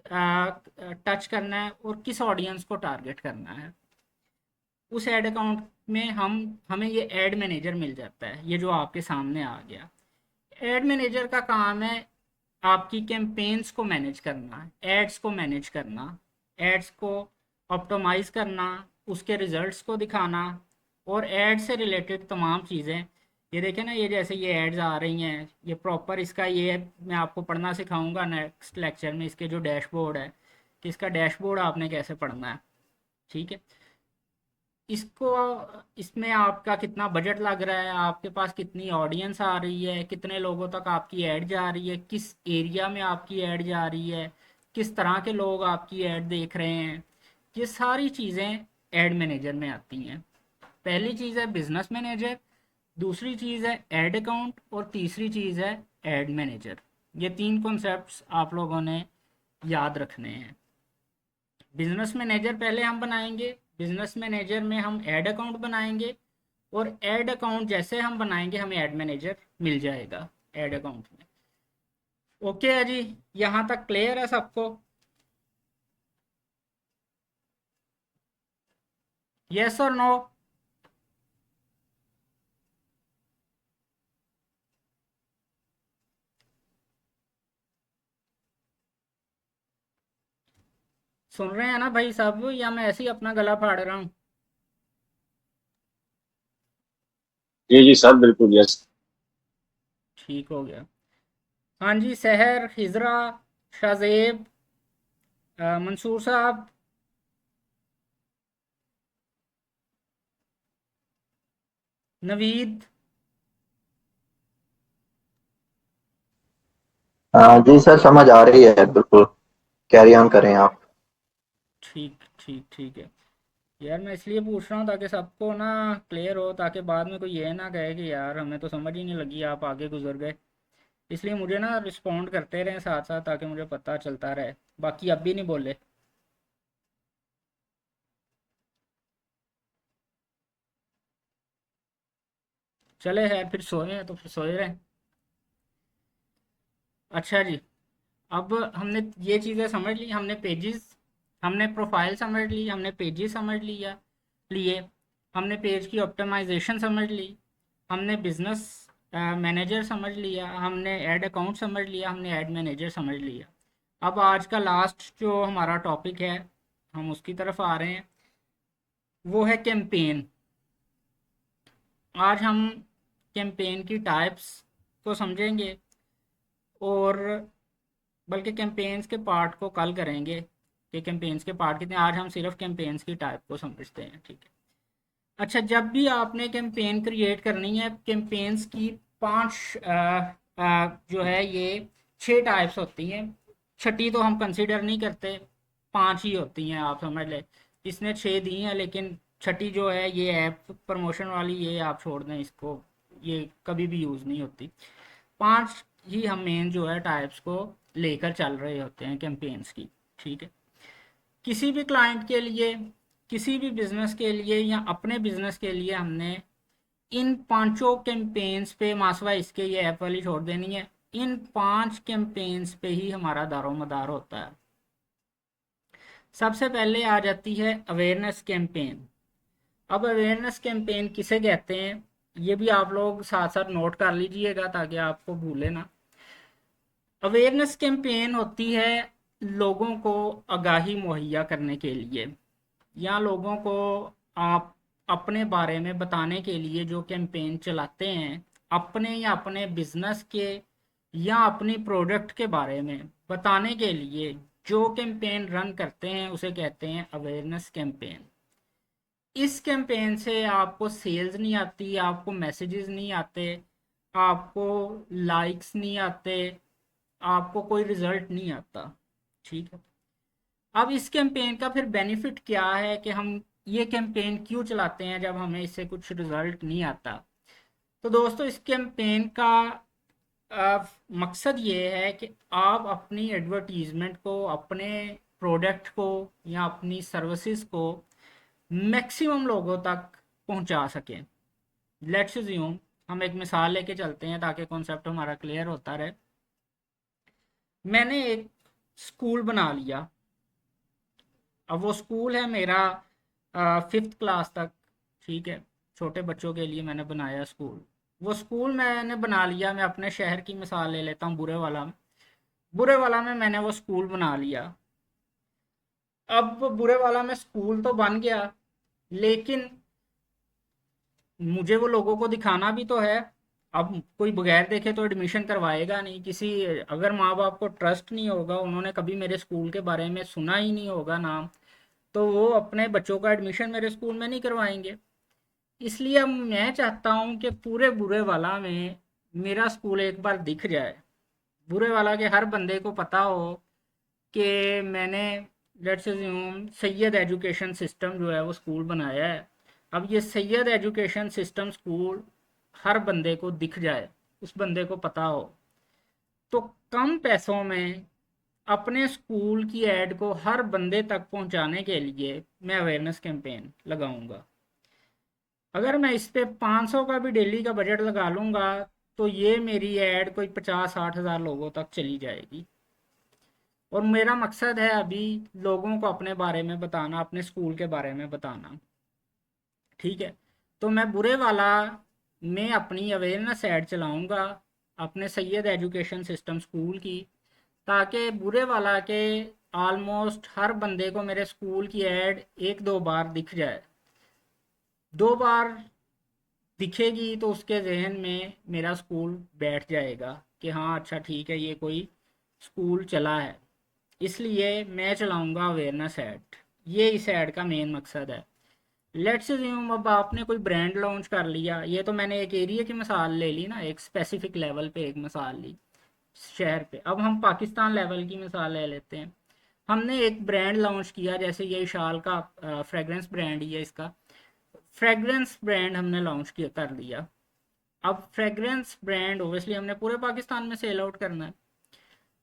टच करना है और किस ऑडियंस को टारगेट करना है। उस ऐड अकाउंट में हमें ये ऐड मैनेजर मिल जाता है, ये जो आपके सामने आ गया। ऐड मैनेजर का काम है आपकी कैंपेन्स को मैनेज करना, एड्स को मैनेज करना, एड्स को ऑप्टिमाइज करना, उसके रिजल्ट्स को दिखाना और एड से रिलेटेड तमाम चीज़ें। ये देखें ना, ये जैसे ये एड्स आ रही हैं, ये प्रॉपर इसका ये मैं आपको पढ़ना सिखाऊंगा नेक्स्ट लेक्चर में, इसके जो डैशबोर्ड है कि इसका डैशबोर्ड आपने कैसे पढ़ना है, ठीक है। इसको इसमें आपका कितना बजट लग रहा है, आपके पास कितनी ऑडियंस आ रही है, कितने लोगों तक आपकी ऐड जा रही है, किस एरिया में आपकी ऐड जा रही है, किस तरह के लोग आपकी ऐड देख रहे हैं, ये सारी चीज़ें ऐड मैनेजर में आती हैं। पहली चीज़ है बिजनेस मैनेजर, दूसरी चीज़ है ऐड अकाउंट और तीसरी चीज़ है ऐड मैनेजर। ये तीन कॉन्सेप्ट्स आप लोगों ने याद रखने हैं। बिजनेस मैनेजर पहले हम बनाएंगे, बिजनेस मैनेजर में हम ऐड अकाउंट बनाएंगे और ऐड अकाउंट जैसे हम बनाएंगे हमें ऐड मैनेजर मिल जाएगा ऐड अकाउंट में। ओके है जी, यहाँ तक क्लियर है सबको? यस और नो? सुन रहे हैं ना भाई सब, या मैं ऐसे ही अपना गला फाड़ रहा हूँ? जी सर, बिल्कुल यस। ठीक हो गया। हाँ जी, सहर, हिजरा, शाजेब, मंसूर साहब, नवीद। जी सर, समझ आ रही है बिल्कुल। कैरी ऑन करें आप। ठीक ठीक ठीक है यार, मैं इसलिए पूछ रहा हूँ ताकि सबको ना क्लियर हो, ताकि बाद में कोई ये ना कहे कि यार हमें तो समझ ही नहीं लगी, आप आगे गुजर गए। इसलिए मुझे ना रिस्पॉन्ड करते रहें साथ साथ, ताकि मुझे पता चलता रहे। बाकी अब भी नहीं बोले। चले है फिर, सोए हैं तो फिर सोए रहें। अच्छा जी, अब हमने ये चीज़ें समझ ली, हमने पेजेस, हमने प्रोफाइल समझ ली, हमने पेजेस समझ लिया लिए, हमने पेज की ऑप्टिमाइजेशन समझ ली, हमने बिजनेस मैनेजर समझ लिया, हमने ऐड अकाउंट समझ लिया, हमने ऐड मैनेजर समझ लिया। अब आज का लास्ट जो हमारा टॉपिक है, हम उसकी तरफ आ रहे हैं, वो है कैंपेन। आज हम कैंपेन की टाइप्स को समझेंगे, और बल्कि कैंपेन्स के पार्ट को कल करेंगे कि कैंपेन्स के पार्ट कितने। आज हम सिर्फ कैंपेन्स की टाइप को समझते हैं, ठीक है। अच्छा, जब भी आपने कैंपेन क्रिएट करनी है, कैंपेन्स की पांच जो है ये 6 टाइप्स होती हैं। छठी तो हम कंसीडर नहीं करते, 5 ही होती हैं, आप समझ लें। इसने 6 दी हैं, लेकिन छठी जो है ये ऐप प्रमोशन वाली, ये आप छोड़ दें इसको, ये कभी भी यूज़ नहीं होती। 5 ही हम मेन जो है टाइप्स को लेकर चल रहे होते हैं कैंपेन्स की, ठीक है। किसी भी क्लाइंट के लिए, किसी भी बिजनेस के लिए या अपने बिजनेस के लिए हमने इन पांचों कैंपेन्स पे, मासवा इसके ये ऐप वाली छोड़ देनी है, इन 5 कैंपेन्स पे ही हमारा दारोमदार होता है। सबसे पहले आ जाती है अवेयरनेस कैंपेन। अब अवेयरनेस कैंपेन किसे कहते हैं, ये भी आप लोग साथ साथ नोट कर लीजिएगा ताकि आपको भूले ना। अवेयरनेस कैंपेन होती है लोगों को आगाही मुहैया करने के लिए, या लोगों को आप अपने बारे में बताने के लिए जो कैंपेन चलाते हैं, अपने या अपने बिजनेस के या अपनी प्रोडक्ट के बारे में बताने के लिए जो कैंपेन रन करते हैं उसे कहते हैं अवेयरनेस कैंपेन। इस कैंपेन से आपको सेल्स नहीं आती, आपको मैसेजेस नहीं आते, आपको लाइक्स नहीं आते, आपको कोई रिजल्ट नहीं आता। ठीक है। अब इस कैंपेन का फिर बेनिफिट क्या है कि हम ये कैंपेन क्यों चलाते हैं जब हमें इससे कुछ रिजल्ट नहीं आता। तो दोस्तों, इस कैंपेन का मकसद ये है कि आप अपनी एडवर्टीजमेंट को, अपने प्रोडक्ट को या अपनी सर्विसेज को मैक्सिमम लोगों तक पहुंचा सकें। लेट्स अज्यूम, हम एक मिसाल लेके चलते हैं ताकि कॉन्सेप्ट हमारा क्लियर होता रहे। मैंने एक स्कूल बना लिया। अब वो स्कूल है मेरा 5th क्लास तक। ठीक है। छोटे बच्चों के लिए मैंने बनाया स्कूल। वो स्कूल मैंने बना लिया। मैं अपने शहर की मिसाल ले लेता हूँ, बुरे वाला में। बुरे वाला में मैंने वो स्कूल बना लिया। अब बुरे वाला में स्कूल तो बन गया, लेकिन मुझे वो लोगों को दिखाना भी तो है। अब कोई बगैर देखे तो एडमिशन करवाएगा नहीं किसी। अगर माँ बाप को ट्रस्ट नहीं होगा, उन्होंने कभी मेरे स्कूल के बारे में सुना ही नहीं होगा नाम, तो वो अपने बच्चों का एडमिशन मेरे स्कूल में नहीं करवाएंगे। इसलिए अब मैं चाहता हूँ कि पूरे बुरे वाला में मेरा स्कूल एक बार दिख जाए। बुरे वाला के हर बंदे को पता हो कि मैंने, let's assume, Syed education system जो है वो स्कूल बनाया है। अब ये सैयद एजुकेशन सिस्टम स्कूल हर बंदे को दिख जाए, उस बंदे को पता हो, तो कम पैसों में अपने स्कूल की एड को हर बंदे तक पहुंचाने के लिए मैं अवेयरनेस कैंपेन लगाऊंगा। अगर मैं इस पे 500 का भी डेली का बजट लगा लूंगा, तो ये मेरी एड कोई 50-60 हज़ार लोगों तक चली जाएगी। और मेरा मकसद है अभी लोगों को अपने बारे में बताना, अपने स्कूल के बारे में बताना। ठीक है। तो मैं बुरे वाला में अपनी अवेयरनेस ऐड चलाऊंगा अपने सैयद एजुकेशन सिस्टम स्कूल की, ताकि बुरे वाला के ऑलमोस्ट हर बंदे को मेरे स्कूल की ऐड 1-2 बार दिख जाए। 2 बार दिखेगी तो उसके जहन में मेरा स्कूल बैठ जाएगा कि हाँ, अच्छा ठीक है, ये कोई स्कूल चला है। इसलिए मैं चलाऊंगा अवेयरनेस ऐड। ये इस ऐड का मेन मकसद है। लेट्स अज्यूम, अब आपने कोई ब्रांड लॉन्च कर लिया। ये तो मैंने एक एरिया की मिसाल ले ली ना, एक स्पेसिफिक लेवल पे एक मिसाल ली, शहर पे। अब हम पाकिस्तान लेवल की मिसाल ले लेते हैं। हमने एक ब्रांड लॉन्च किया, जैसे ये शाल का फ्रेग्रेंस ब्रांड ही है इसका। फ्रेग्रेंस ब्रांड हमने लॉन्च किया, कर लिया। अब फ्रेग्रेंस ब्रांड ओबियसली हमने पूरे पाकिस्तान में सेल आउट करना है।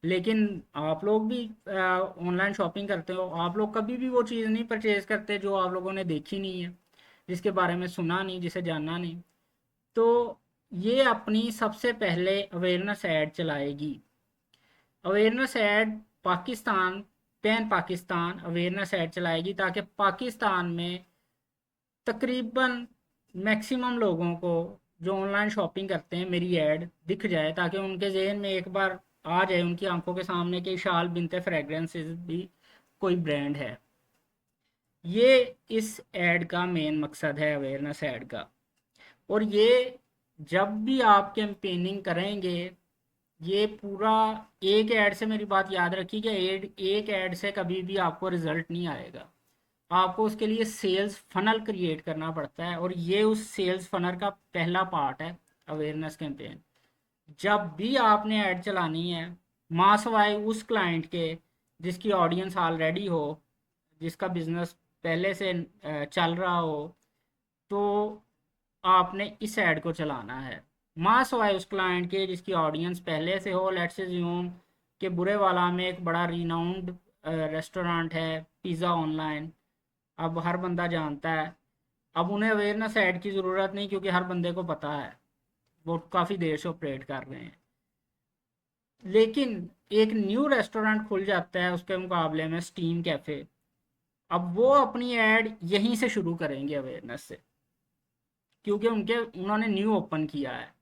लेकिन आप लोग भी ऑनलाइन शॉपिंग करते हो, आप लोग कभी भी वो चीज़ नहीं परचेज करते जो आप लोगों ने देखी नहीं है, जिसके बारे में सुना नहीं, जिसे जानना नहीं। तो ये अपनी सबसे पहले अवेयरनेस ऐड चलाएगी। Awareness add Pakistan, pan Pakistan awareness add चलाएगी, ताकि पाकिस्तान में तकरीबन मैक्सिमम लोगों को जो ऑनलाइन शॉपिंग करते हैं मेरी ऐड दिख जाए, ताकि उनके जहन में एक बार आ जाए, उनकी आंखों के सामने कि शाल बिनते फ्रेग्रेंसेस भी कोई ब्रांड है। ये इस ऐड का मेन मकसद है, अवेयरनेस ऐड का। और ये जब भी आप कैंपेनिंग करेंगे, ये पूरा एक ऐड से, मेरी बात याद रखिए कि एक ऐड से कभी भी आपको रिजल्ट नहीं आएगा। आपको उसके लिए सेल्स फनल क्रिएट करना पड़ता है, और ये उस सेल्स फनल का पहला पार्ट है अवेयरनेस कैंपेन। जब भी आपने ऐड चलानी है, मासवाई उस क्लाइंट के जिसकी ऑडियंस ऑलरेडी हो, जिसका बिजनेस पहले से चल रहा हो, तो आपने इस ऐड को चलाना है। मासवाई उस क्लाइंट के जिसकी ऑडियंस पहले से हो। लेट्स अज्यूम कि बुरे वाला में एक बड़ा रिनाउंड रेस्टोरेंट है, पिज़्ज़ा ऑनलाइन, अब हर बंदा जानता है। अब उन्हें अवेयरनेस ऐड की ज़रूरत नहीं, क्योंकि हर बंदे को पता है, वो काफ़ी देर से ऑपरेट कर रहे हैं। लेकिन एक न्यू रेस्टोरेंट खुल जाता है उसके मुकाबले में, स्टीम कैफ़े। अब वो अपनी ऐड यहीं से शुरू करेंगे अवेयरनेस से, क्योंकि उन्होंने न्यू ओपन किया है।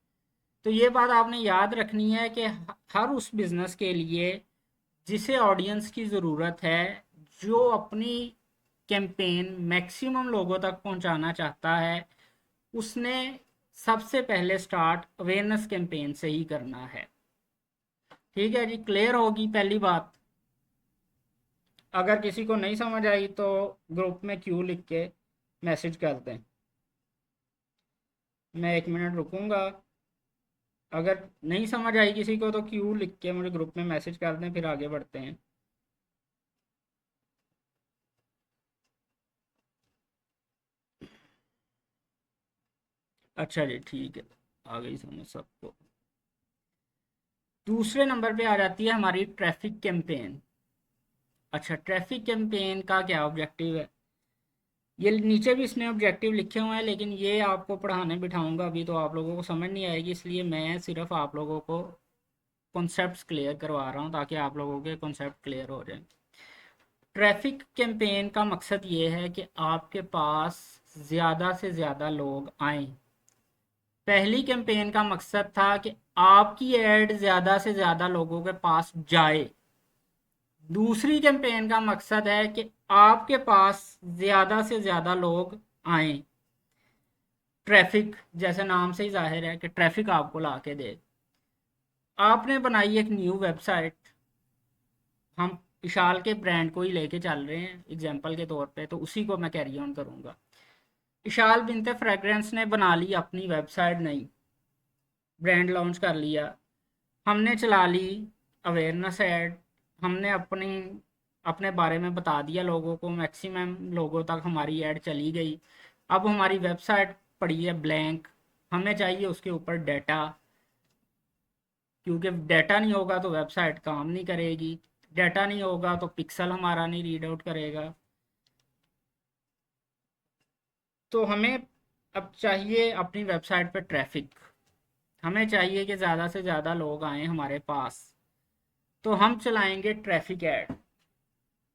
तो ये बात आपने याद रखनी है कि हर उस बिज़नेस के लिए जिसे ऑडियंस की ज़रूरत है, जो अपनी कैंपेन मैक्सिमम लोगों तक पहुंचाना चाहता है, उसने सबसे पहले स्टार्ट अवेयरनेस कैंपेन से ही करना है। ठीक है जी, क्लियर होगी पहली बात। अगर किसी को नहीं समझ आई तो ग्रुप में क्यू लिख के मैसेज कर दें। मैं 1 मिनट रुकूंगा। अगर नहीं समझ आई किसी को तो क्यू लिख के मुझे ग्रुप में मैसेज कर दें, फिर आगे बढ़ते हैं। अच्छा जी, ठीक है, आ गई समझ सबको। दूसरे नंबर पे आ जाती है हमारी ट्रैफिक कैंपेन। अच्छा, ट्रैफिक कैंपेन का क्या ऑब्जेक्टिव है? ये नीचे भी इसने ऑब्जेक्टिव लिखे हुए हैं, लेकिन ये आपको पढ़ाने बिठाऊंगा अभी तो आप लोगों को समझ नहीं आएगी, इसलिए मैं सिर्फ आप लोगों को कॉन्सेप्ट्स क्लियर करवा रहा हूँ ताकि आप लोगों के कॉन्सेप्ट क्लियर हो जाए। ट्रैफिक कैंपेन का मकसद ये है कि आपके पास ज़्यादा से ज़्यादा लोग आएं। पहली कैंपेन का मकसद था कि आपकी ऐड ज़्यादा से ज़्यादा लोगों के पास जाए। दूसरी कैंपेन का मकसद है कि आपके पास ज़्यादा से ज़्यादा लोग आएं। ट्रैफिक जैसे नाम से ही जाहिर है कि ट्रैफिक आपको ला के दे। आपने बनाई एक न्यू वेबसाइट, हम विशाल के ब्रांड को ही लेके चल रहे हैं एग्जांपल के तौर पे, तो उसी को मैं कैरी ऑन करूँगा। विशाल बिनते फ्रेग्रेंस ने बना ली अपनी वेबसाइट, नई ब्रांड लॉन्च कर लिया, हमने चला ली अवेयरनेस ऐड, हमने अपनी अपने बारे में बता दिया लोगों को, मैक्सिमम लोगों तक हमारी ऐड चली गई। अब हमारी वेबसाइट पड़ी है ब्लैंक, हमें चाहिए उसके ऊपर डाटा, क्योंकि डाटा नहीं होगा तो वेबसाइट काम नहीं करेगी, डाटा नहीं होगा तो पिक्सल हमारा नहीं रीड आउट करेगा। तो हमें अब चाहिए अपनी वेबसाइट पर ट्रैफिक, हमें चाहिए कि ज़्यादा से ज़्यादा लोग आएँ हमारे पास, तो हम चलाएंगे ट्रैफिक ऐड।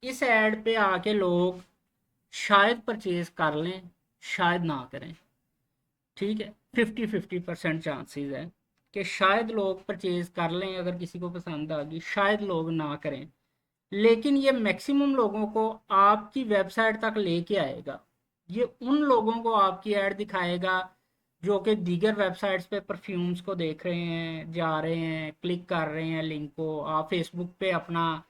इस ऐड पे आके लोग शायद परचेज कर लें, शायद ना करें, ठीक है। 50-50% चांसेस है कि शायद लोग परचेज कर लें अगर किसी को पसंद आ गई, शायद लोग ना करें, लेकिन ये मैक्सिमम लोगों को आपकी वेबसाइट तक लेके आएगा। ये उन लोगों को आपकी ऐड दिखाएगा जो कि दीगर वेबसाइट्स पे परफ्यूम्स को देख रहे हैं, जा रहे हैं, क्लिक कर रहे हैं लिंक को। आप फेसबुक पे अपना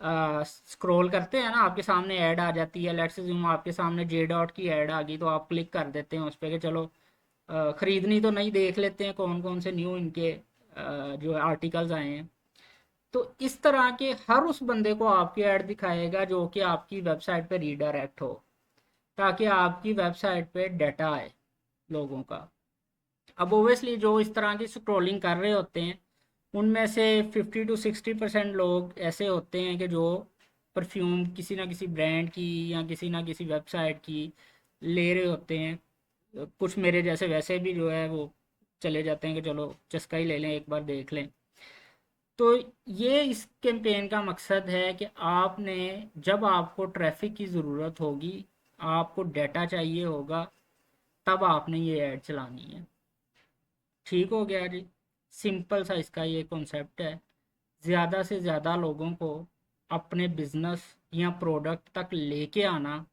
स्क्रॉल करते हैं ना, आपके सामने ऐड आ जाती है, लेट्स अज्यूम आपके सामने जे डॉट की ऐड आ गई, तो आप क्लिक कर देते हैं उस पर कि चलो ख़रीदनी तो नहीं, देख लेते हैं कौन कौन से न्यू इनके जो आर्टिकल्स आए हैं। तो इस तरह के हर उस बंदे को आपकी ऐड दिखाएगा जो कि आपकी वेबसाइट पे रीडायरेक्ट हो, ताकि आपकी वेबसाइट पे डाटा आए लोगों का। अब ओबियसली जो इस तरह की स्क्रॉलिंग कर रहे होते हैं उनमें से 50-60% लोग ऐसे होते हैं कि जो परफ्यूम किसी ना किसी ब्रांड की या किसी ना किसी वेबसाइट की ले रहे होते हैं। कुछ मेरे जैसे वैसे भी जो है वो चले जाते हैं कि चलो चस्का ही ले लें, एक बार देख लें। तो ये इस कैंपेन का मकसद है कि आपने, जब आपको ट्रैफिक की ज़रूरत होगी, आपको डाटा चाहिए होगा, तब आपने ये ऐड चलानी है। ठीक हो गया जी, सिंपल सा इसका ये कॉन्सेप्ट है। ज़्यादा से ज़्यादा लोगों को अपने बिजनेस या प्रोडक्ट तक लेके आना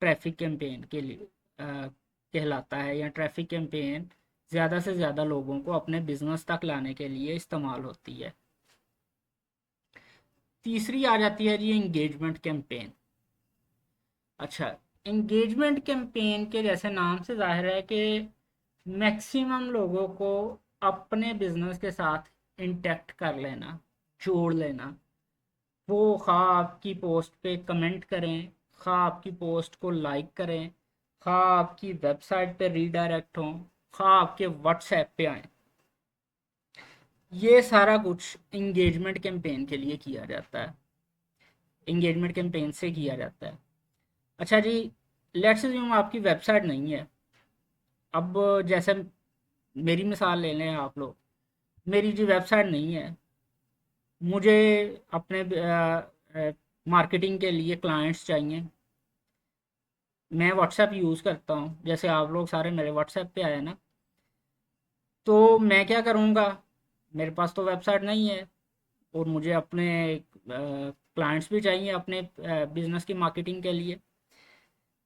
ट्रैफिक कैंपेन के लिए कहलाता है, या ट्रैफिक कैंपेन ज़्यादा से ज़्यादा लोगों को अपने बिजनेस तक लाने के लिए इस्तेमाल होती है। तीसरी आ जाती है जी इंगेजमेंट कैंपेन। अच्छा, इंगेजमेंट कैंपेन के जैसे नाम से जाहिर है कि मैक्सिमम लोगों को अपने बिजनेस के साथ इंटैक्ट कर लेना, जोड़ लेना। वो खा आपकी पोस्ट पे कमेंट करें, खा आपकी पोस्ट को लाइक करें, खा आपकी वेबसाइट पे रीडायरेक्ट हों, खा आपके व्हाट्सएप पे आएँ, ये सारा कुछ इंगेजमेंट कैंपेन के लिए किया जाता है, इंगेजमेंट कैंपेन से किया जाता है। अच्छा जी, लेट्स अज्यूम आपकी वेबसाइट नहीं है। अब जैसे मेरी मिसाल ले लें आप लोग, मेरी जी वेबसाइट नहीं है, मुझे अपने मार्केटिंग के लिए क्लाइंट्स चाहिए, मैं व्हाट्सएप यूज़ करता हूँ, जैसे आप लोग सारे मेरे व्हाट्सएप पे आए ना, तो मैं क्या करूँगा, मेरे पास तो वेबसाइट नहीं है और मुझे अपने क्लाइंट्स भी चाहिए अपने बिजनेस की मार्केटिंग के लिए,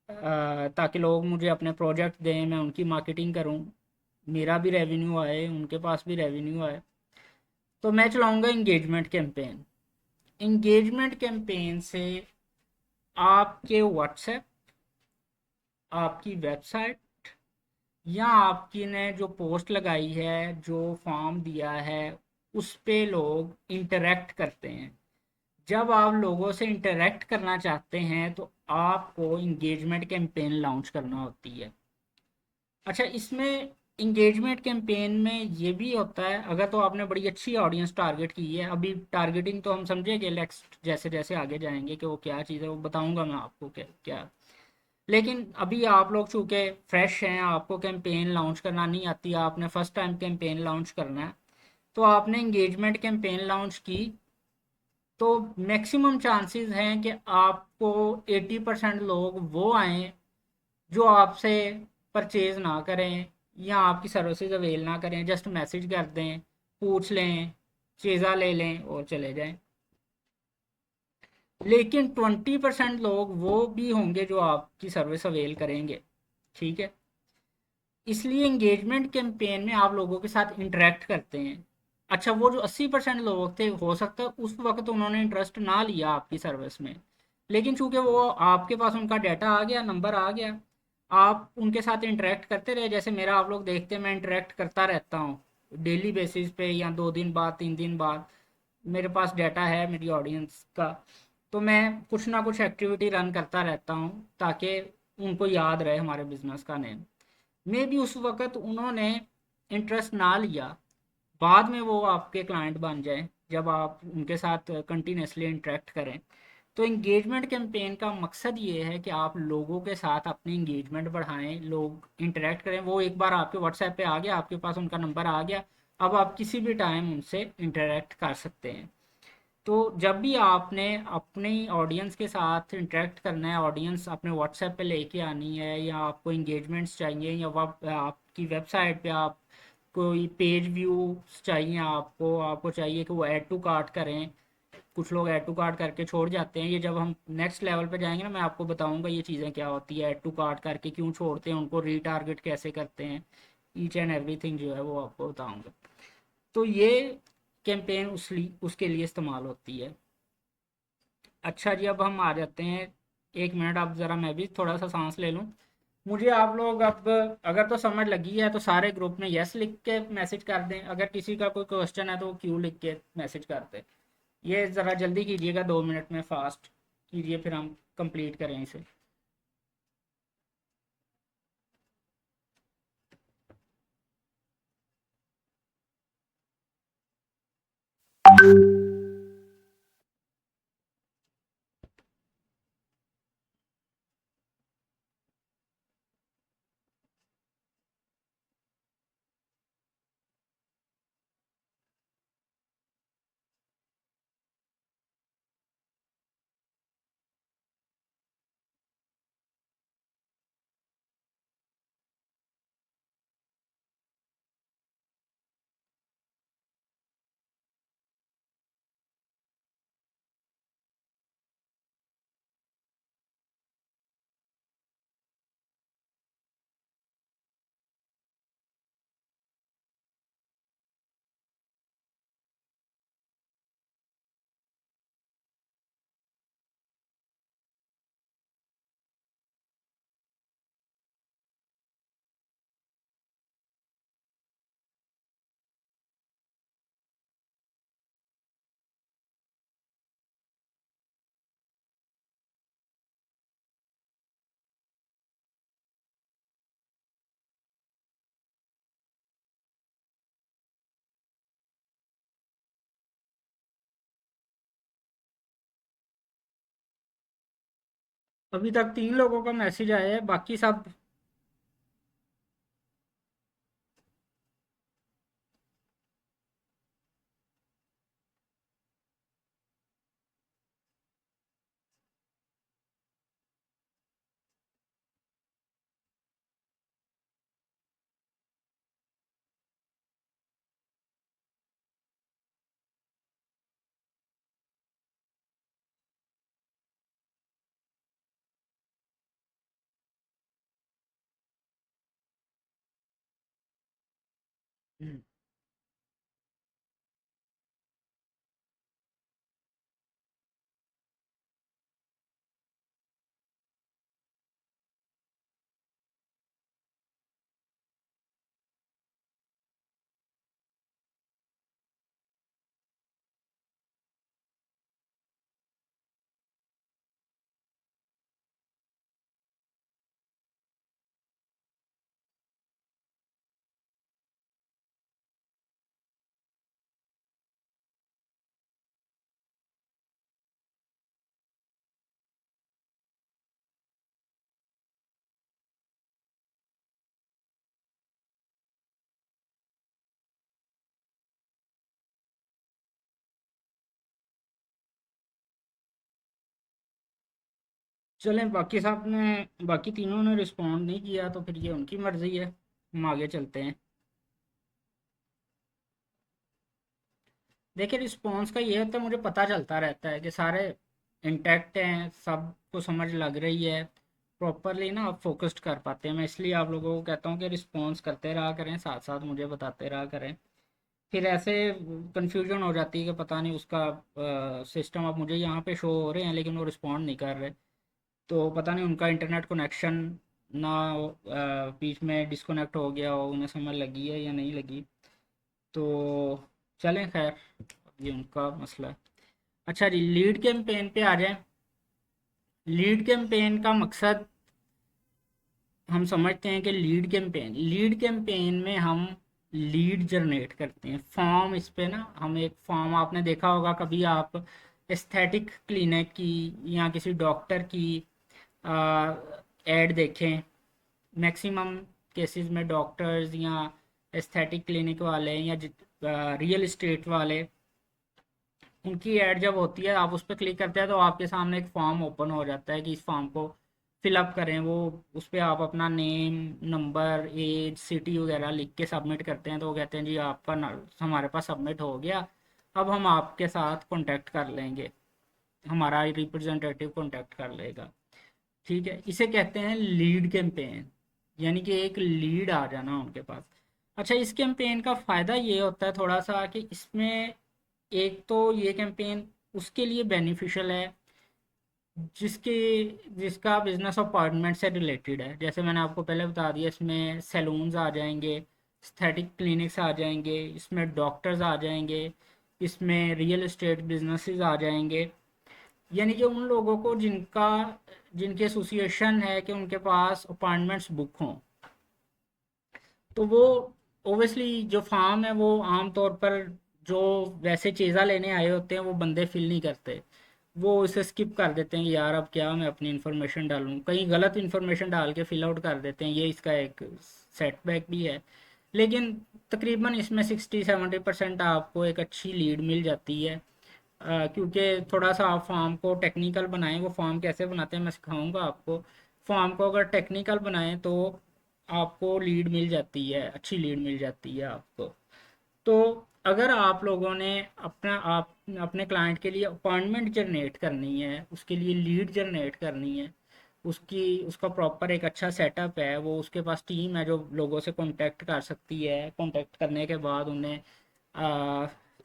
ताकि लोग मुझे अपने प्रोजेक्ट दें, मैं उनकी मार्केटिंग करूं, मेरा भी रेवेन्यू आए, उनके पास भी रेवेन्यू आए। तो मैं चलाऊंगा इंगेजमेंट कैंपेन। इंगेजमेंट कैंपेन से आपके व्हाट्सएप आपकी वेबसाइट या आपकी ने जो पोस्ट लगाई है, जो फॉर्म दिया है, उस पे लोग इंटरेक्ट करते हैं। जब आप लोगों से इंटरेक्ट करना चाहते हैं तो आपको इंगेजमेंट कैंपेन लॉन्च करना होती है। अच्छा, इसमें इंगेजमेंट कैंपेन में ये भी होता है, अगर तो आपने बड़ी अच्छी ऑडियंस टारगेट की है, अभी टारगेटिंग तो हम समझेंगे नेक्स्ट जैसे जैसे आगे जाएंगे कि वो क्या चीज़ है, वो बताऊंगा मैं आपको क्या क्या। लेकिन अभी आप लोग चूँकि फ्रेश हैं, आपको कैंपेन लॉन्च करना नहीं आती, आपने फर्स्ट टाइम कैंपेन लॉन्च करना है, तो आपने इंगेजमेंट कैंपेन लॉन्च की, तो मैक्सिमम चांसेस हैं कि आपको 80% लोग वो आएँ जो आपसे परचेज ना करें या आपकी सर्विसेज अवेल ना करें, जस्ट मैसेज कर दें, पूछ लें, चीज़ा ले लें और चले जाएं। लेकिन 20% लोग वो भी होंगे जो आपकी सर्विस अवेल करेंगे। ठीक है, इसलिए इंगेजमेंट कैंपेन में आप लोगों के साथ इंटरेक्ट करते हैं। अच्छा, वो जो 80% लोग थे, हो सकता है उस वक्त उन्होंने इंटरेस्ट ना लिया आपकी सर्विस में, लेकिन चूंकि वो आपके पास उनका डाटा आ गया, नंबर आ गया, आप उनके साथ इंटरेक्ट करते रहे। जैसे मेरा आप लोग देखते हैं, मैं इंटरेक्ट करता रहता हूँ डेली बेसिस पे, या 2 दिन बाद 3 दिन बाद, मेरे पास डाटा है मेरी ऑडियंस का, तो मैं कुछ ना कुछ एक्टिविटी रन करता रहता हूँ ताकि उनको याद रहे हमारे बिजनेस का नेम। मे भी उस वक़्त उन्होंने इंटरेस्ट ना लिया, बाद में वो आपके क्लाइंट बन जाएँ, जब आप उनके साथ कंटिन्यूअसली इंटरेक्ट करें। तो एंगेजमेंट कैंपेन का मकसद ये है कि आप लोगों के साथ अपनी एंगेजमेंट बढ़ाएँ, लोग इंटरेक्ट करें। वो एक बार आपके व्हाट्सएप पे आ गया, आपके पास उनका नंबर आ गया, अब आप किसी भी टाइम उनसे इंटरेक्ट कर सकते हैं। तो जब भी आपने अपनी ऑडियंस के साथ इंटरेक्ट करना है, ऑडियंस अपने व्हाट्सएप पे लेके आनी है, या आपको इंगेजमेंट्स चाहिए, या आपकी वेबसाइट पे आप कोई पेज व्यूज चाहिए, आपको आपको चाहिए कि वो ऐड टू कार्ट करें। कुछ लोग ऐड टू कार्ट करके छोड़ जाते हैं, ये जब हम नेक्स्ट लेवल पे जाएंगे ना, मैं आपको बताऊंगा ये चीज़ें क्या होती है, ऐड टू कार्ट करके क्यों छोड़ते हैं, उनको रीटारगेट कैसे करते हैं, ईच एंड एवरीथिंग जो है वो आपको बताऊंगा। तो ये कैंपेन उसके लिए इस्तेमाल होती है। अच्छा जी, अब हम आ जाते हैं, 1 मिनट अब ज़रा मैं भी थोड़ा सा सांस ले लूँ। मुझे आप लोग अब, अगर तो समझ लगी है तो सारे ग्रुप में यस लिख के मैसेज कर दें, अगर किसी का कोई क्वेश्चन है तो वो क्यू लिख के मैसेज कर दें। ये ज़रा जल्दी कीजिएगा, 2 मिनट में फास्ट कीजिए, फिर हम कंप्लीट करें इसे। अभी तक 3 लोगों का मैसेज आया है, बाकी सब चलें, बाकी तीनों ने रिस्पॉन्ड नहीं किया तो फिर ये उनकी मर्ज़ी है, हम आगे चलते हैं। देखिए, रिस्पॉन्स का ये होता है, मुझे पता चलता रहता है कि सारे इंटैक्ट हैं, सबको समझ लग रही है, प्रॉपरली ना आप फोकस्ड कर पाते हैं। मैं इसलिए आप लोगों को कहता हूँ कि रिस्पॉन्स करते रहा करें, साथ साथ मुझे बताते रहा करें। फिर ऐसे कंफ्यूजन हो जाती है कि पता नहीं उसका सिस्टम, अब मुझे यहाँ पे शो हो रहे हैं लेकिन वो रिस्पॉन्ड नहीं कर रहे, तो पता नहीं उनका इंटरनेट कनेक्शन ना बीच में डिस्कनेक्ट हो गया हो, उन्हें समझ लगी है या नहीं लगी। तो चलें, खैर, ये उनका मसला है। अच्छा जी, लीड कैंपेन पे आ जाएं। लीड कैंपेन का मकसद हम समझते हैं कि लीड कैंपेन में हम लीड जनरेट करते हैं। फॉर्म इस पे ना, हम एक फॉर्म, आपने देखा होगा कभी आप एस्थेटिक क्लिनिक की या किसी डॉक्टर की एड देखें, मैक्सिमम केसेस में डॉक्टर्स या एस्थेटिक क्लिनिक वाले या रियल इस्टेट वाले, उनकी ऐड जब होती है, आप उस पर क्लिक करते हैं तो आपके सामने एक फॉर्म ओपन हो जाता है कि इस फॉर्म को फिलअप करें। वो उस पर आप अपना नेम, नंबर, एज, सिटी वगैरह लिख के सबमिट करते हैं, तो वो कहते हैं जी आपका हमारे पास सबमिट हो गया, अब हम आपके साथ कांटेक्ट कर लेंगे, हमारा रिप्रेजेंटेटिव कांटेक्ट कर लेगा। ठीक है, इसे कहते हैं लीड कैंपेन, यानी कि एक लीड आ जाना उनके पास। अच्छा, इस कैंपेन का फ़ायदा ये होता है थोड़ा सा कि इसमें एक तो ये कैंपेन उसके लिए बेनिफिशियल है जिसके जिसका बिजनेस अपार्टमेंट से रिलेटेड है। जैसे मैंने आपको पहले बता दिया, इसमें सैलून्स आ जाएंगे, एस्थेटिक क्लिनिक्स आ जाएंगे, इसमें डॉक्टर्स आ जाएंगे, इसमें रियल एस्टेट बिजनेसेस आ जाएंगे। यानी कि उन लोगों को जिनकी एसोसिएशन है कि उनके पास अपार्टमेंट्स बुक हों, तो वो ओबियसली जो फार्म है वो आम तौर पर जो वैसे चीज़ा लेने आए होते हैं वो बंदे फिल नहीं करते, वो इसे स्किप कर देते हैं कि यार अब क्या मैं अपनी इन्फॉर्मेशन डालूं, कहीं गलत इन्फॉर्मेशन डाल के फिल आउट कर देते हैं, ये इसका एक सेटबैक भी है। लेकिन तकरीबन इसमें 60-70% आपको एक अच्छी लीड मिल जाती है, क्योंकि थोड़ा सा आप फॉर्म को टेक्निकल बनाएं। वो फॉर्म कैसे बनाते हैं मैं सिखाऊंगा आपको। फॉर्म को अगर टेक्निकल बनाएं तो आपको लीड मिल जाती है, अच्छी लीड मिल जाती है आपको। तो अगर आप लोगों ने आप अपने क्लाइंट के लिए अपॉइंटमेंट जनरेट करनी है, उसके लिए लीड जनरेट करनी है, उसका प्रॉपर एक अच्छा सेटअप है, वो उसके पास टीम है जो लोगों से कांटेक्ट कर सकती है, कांटेक्ट करने के बाद उन्हें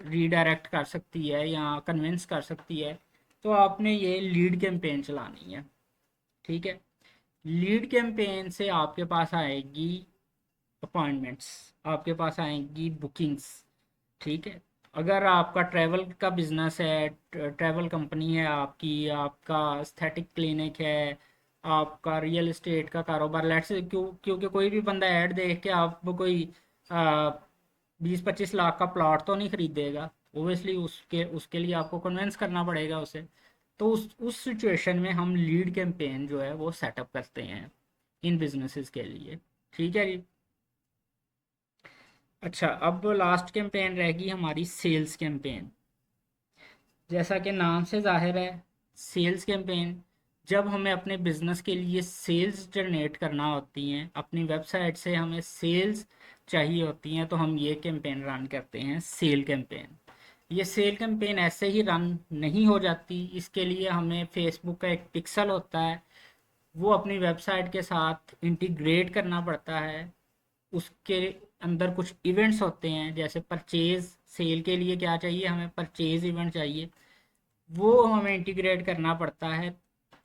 रीडायरेक्ट कर सकती है या कन्विंस कर सकती है, तो आपने ये लीड कैंपेन चलानी है। ठीक है, लीड कैंपेन से आपके पास आएगी अपॉइंटमेंट्स, आपके पास आएंगी बुकिंग्स। ठीक है, अगर आपका ट्रैवल का बिजनेस है, ट्रैवल कंपनी है आपकी, आपका एस्थेटिक क्लिनिक है, आपका रियल एस्टेट का कारोबार, लेट्स से क्योंकि कोई भी बंदा ऐड देख के आप कोई 20-25 लाख का प्लॉट तो नहीं खरीदेगा, ओबियसली उसके उसके लिए आपको कन्विंस करना पड़ेगा उसे। तो उस सिचुएशन में हम लीड कैंपेन जो है वो सेटअप करते हैं इन बिजनेसेस के लिए। ठीक है जी। अच्छा, अब लास्ट कैंपेन रहेगी हमारी सेल्स कैंपेन। जैसा कि नाम से जाहिर है, सेल्स कैंपेन, जब हमें अपने बिजनेस के लिए सेल्स जनरेट करना होती हैं, अपनी वेबसाइट से हमें सेल्स चाहिए होती हैं, तो हम ये कैंपेन रन करते हैं, सेल कैंपेन। ये सेल कैंपेन ऐसे ही रन नहीं हो जाती, इसके लिए हमें फेसबुक का एक पिक्सल होता है, वो अपनी वेबसाइट के साथ इंटीग्रेट करना पड़ता है। उसके अंदर कुछ इवेंट्स होते हैं, जैसे परचेज, सेल के लिए क्या चाहिए, हमें परचेज इवेंट चाहिए, वो हमें इंटीग्रेट करना पड़ता है,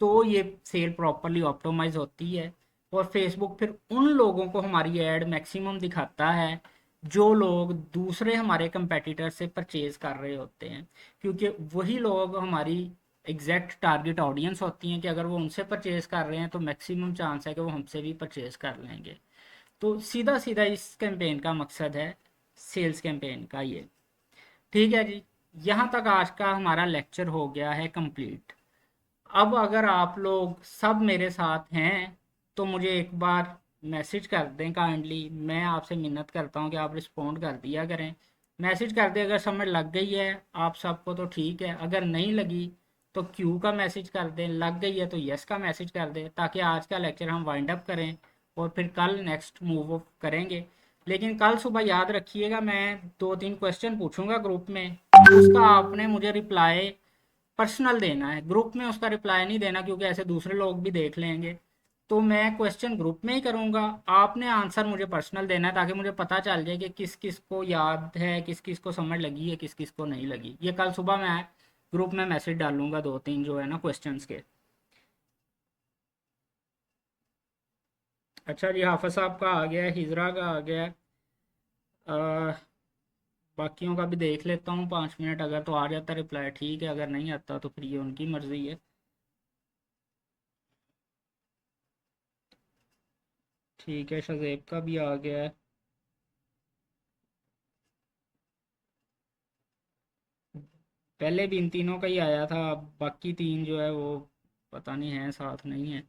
तो ये सेल प्रॉपरली ऑप्टिमाइज होती है। और फेसबुक फिर उन लोगों को हमारी ऐड मैक्सिमम दिखाता है जो लोग दूसरे हमारे कंपेटिटर से परचेज कर रहे होते हैं, क्योंकि वही लोग हमारी एग्जैक्ट टारगेट ऑडियंस होती हैं कि अगर वो उनसे परचेज कर रहे हैं तो मैक्सिमम चांस है कि वो हमसे भी परचेज कर लेंगे। तो सीधा सीधा इस कैंपेन का मकसद है, सेल्स कैंपेन का ये। ठीक है जी, यहाँ तक आज का हमारा लेक्चर हो गया है कंप्लीट। अब अगर आप लोग सब मेरे साथ हैं तो मुझे एक बार मैसेज कर दें काइंडली, मैं आपसे मिन्नत करता हूँ कि आप रिस्पॉन्ड कर दिया करें। मैसेज कर दें अगर समझ लग गई है आप सबको तो ठीक है, अगर नहीं लगी तो क्यू का मैसेज कर दें, लग गई है तो यस का मैसेज कर दें, ताकि आज का लेक्चर हम वाइंड अप करें और फिर कल नेक्स्ट मूव करेंगे। लेकिन कल सुबह याद रखिएगा, मैं 2-3 क्वेश्चन पूछूंगा ग्रुप में, उसका आपने मुझे रिप्लाई पर्सनल देना है, ग्रुप में उसका रिप्लाई नहीं देना, क्योंकि ऐसे दूसरे लोग भी देख लेंगे। तो मैं क्वेश्चन ग्रुप में ही करूँगा, आपने आंसर मुझे पर्सनल देना है, ताकि मुझे पता चल जाए कि किस किस को याद है, किस किस को समझ लगी है, किस किस को नहीं लगी। ये कल सुबह मैं ग्रुप में मैसेज डालूंगा 2-3 जो है ना क्वेश्चंस के। अच्छा जी, हाफिज साहब का आ गया है, हिजरा का आ गया है। बाकियों का भी देख लेता हूँ 5 मिनट, अगर तो आ जाता रिप्लाई ठीक है, अगर नहीं आता तो फिर ये उनकी मर्ज़ी है। ठीक है, शज़ेब का भी आ गया है। पहले भी इन तीनों का ही आया था, अब बाकी 3 जो है वो पता नहीं है, साथ नहीं है।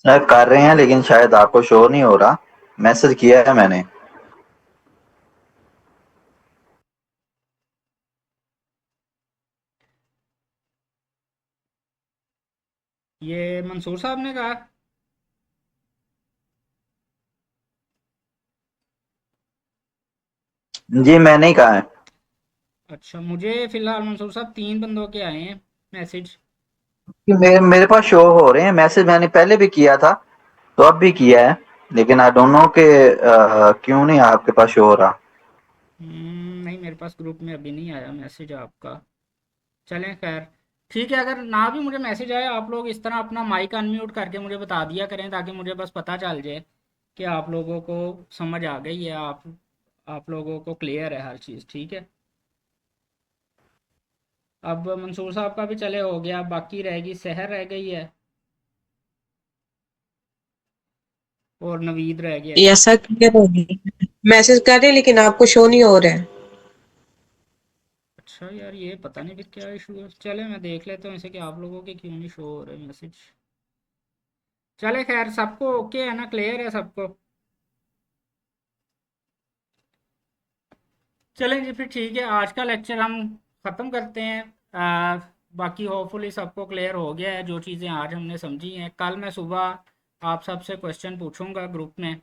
सर कर रहे हैं लेकिन शायद आपको शो नहीं हो रहा। मैसेज किया है मैंने। ये मंसूर साहब ने कहा। जी मैंने ही कहा है अच्छा, मुझे फ़िलहाल मंसूर साहब 3 बंदों के आए हैं मैसेज। कि मेरे पास शो हो रहे हैं मैसेज। मैंने पहले भी किया था तो अब भी किया है, लेकिन आई डोंट नो कि क्यों नहीं आपके पास शो हो रहा। नहीं, मेरे पास ग्रुप में अभी नहीं आया मैसेज आपका। चलें खैर, ठीक है। अगर ना भी मुझे मैसेज आए, आप लोग इस तरह अपना माइक अनम्यूट करके मुझे बता दिया करें, ताकि मुझे बस पता चल जाए कि आप लोगों को समझ आ गई है, आप लोगों को क्लियर है हर चीज़, ठीक है। अब मंसूर साहब का भी चले हो गया, बाकी रहेगी सहर रह गई है और नवीद रह गया। ये ऐसा क्लियर होगी। मैसेज कर रहे हैं लेकिन आपको शो नहीं हो रहा है। अच्छा यार, ये पता नहीं फिर क्या इशू है। चले मैं देख लेता हूँ इसे कि आप लोगों के क्यों नहीं शो हो रहे मैसेज। चले खैर, सबको ओके है ना, क्लियर है सबको। चलें जी, फिर ठीक है, आज का लेक्चर हम ख़त्म करते हैं। बाकी होपफुली सबको क्लियर हो गया है जो चीज़ें आज हमने समझी हैं। कल मैं सुबह आप सबसे क्वेश्चन पूछूंगा ग्रुप में,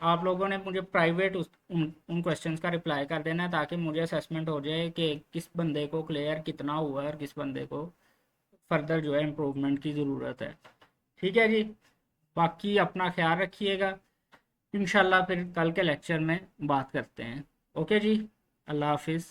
आप लोगों ने मुझे प्राइवेट उन क्वेश्चंस का रिप्लाई कर देना है, ताकि मुझे असेसमेंट हो जाए कि किस बंदे को क्लियर कितना हुआ है और किस बंदे को फर्दर जो है इम्प्रूवमेंट की ज़रूरत है। ठीक है जी, बाकी अपना ख्याल रखिएगा। इंशाल्लाह फिर कल के लेक्चर में बात करते हैं। ओके जी, अल्लाह हाफिज़।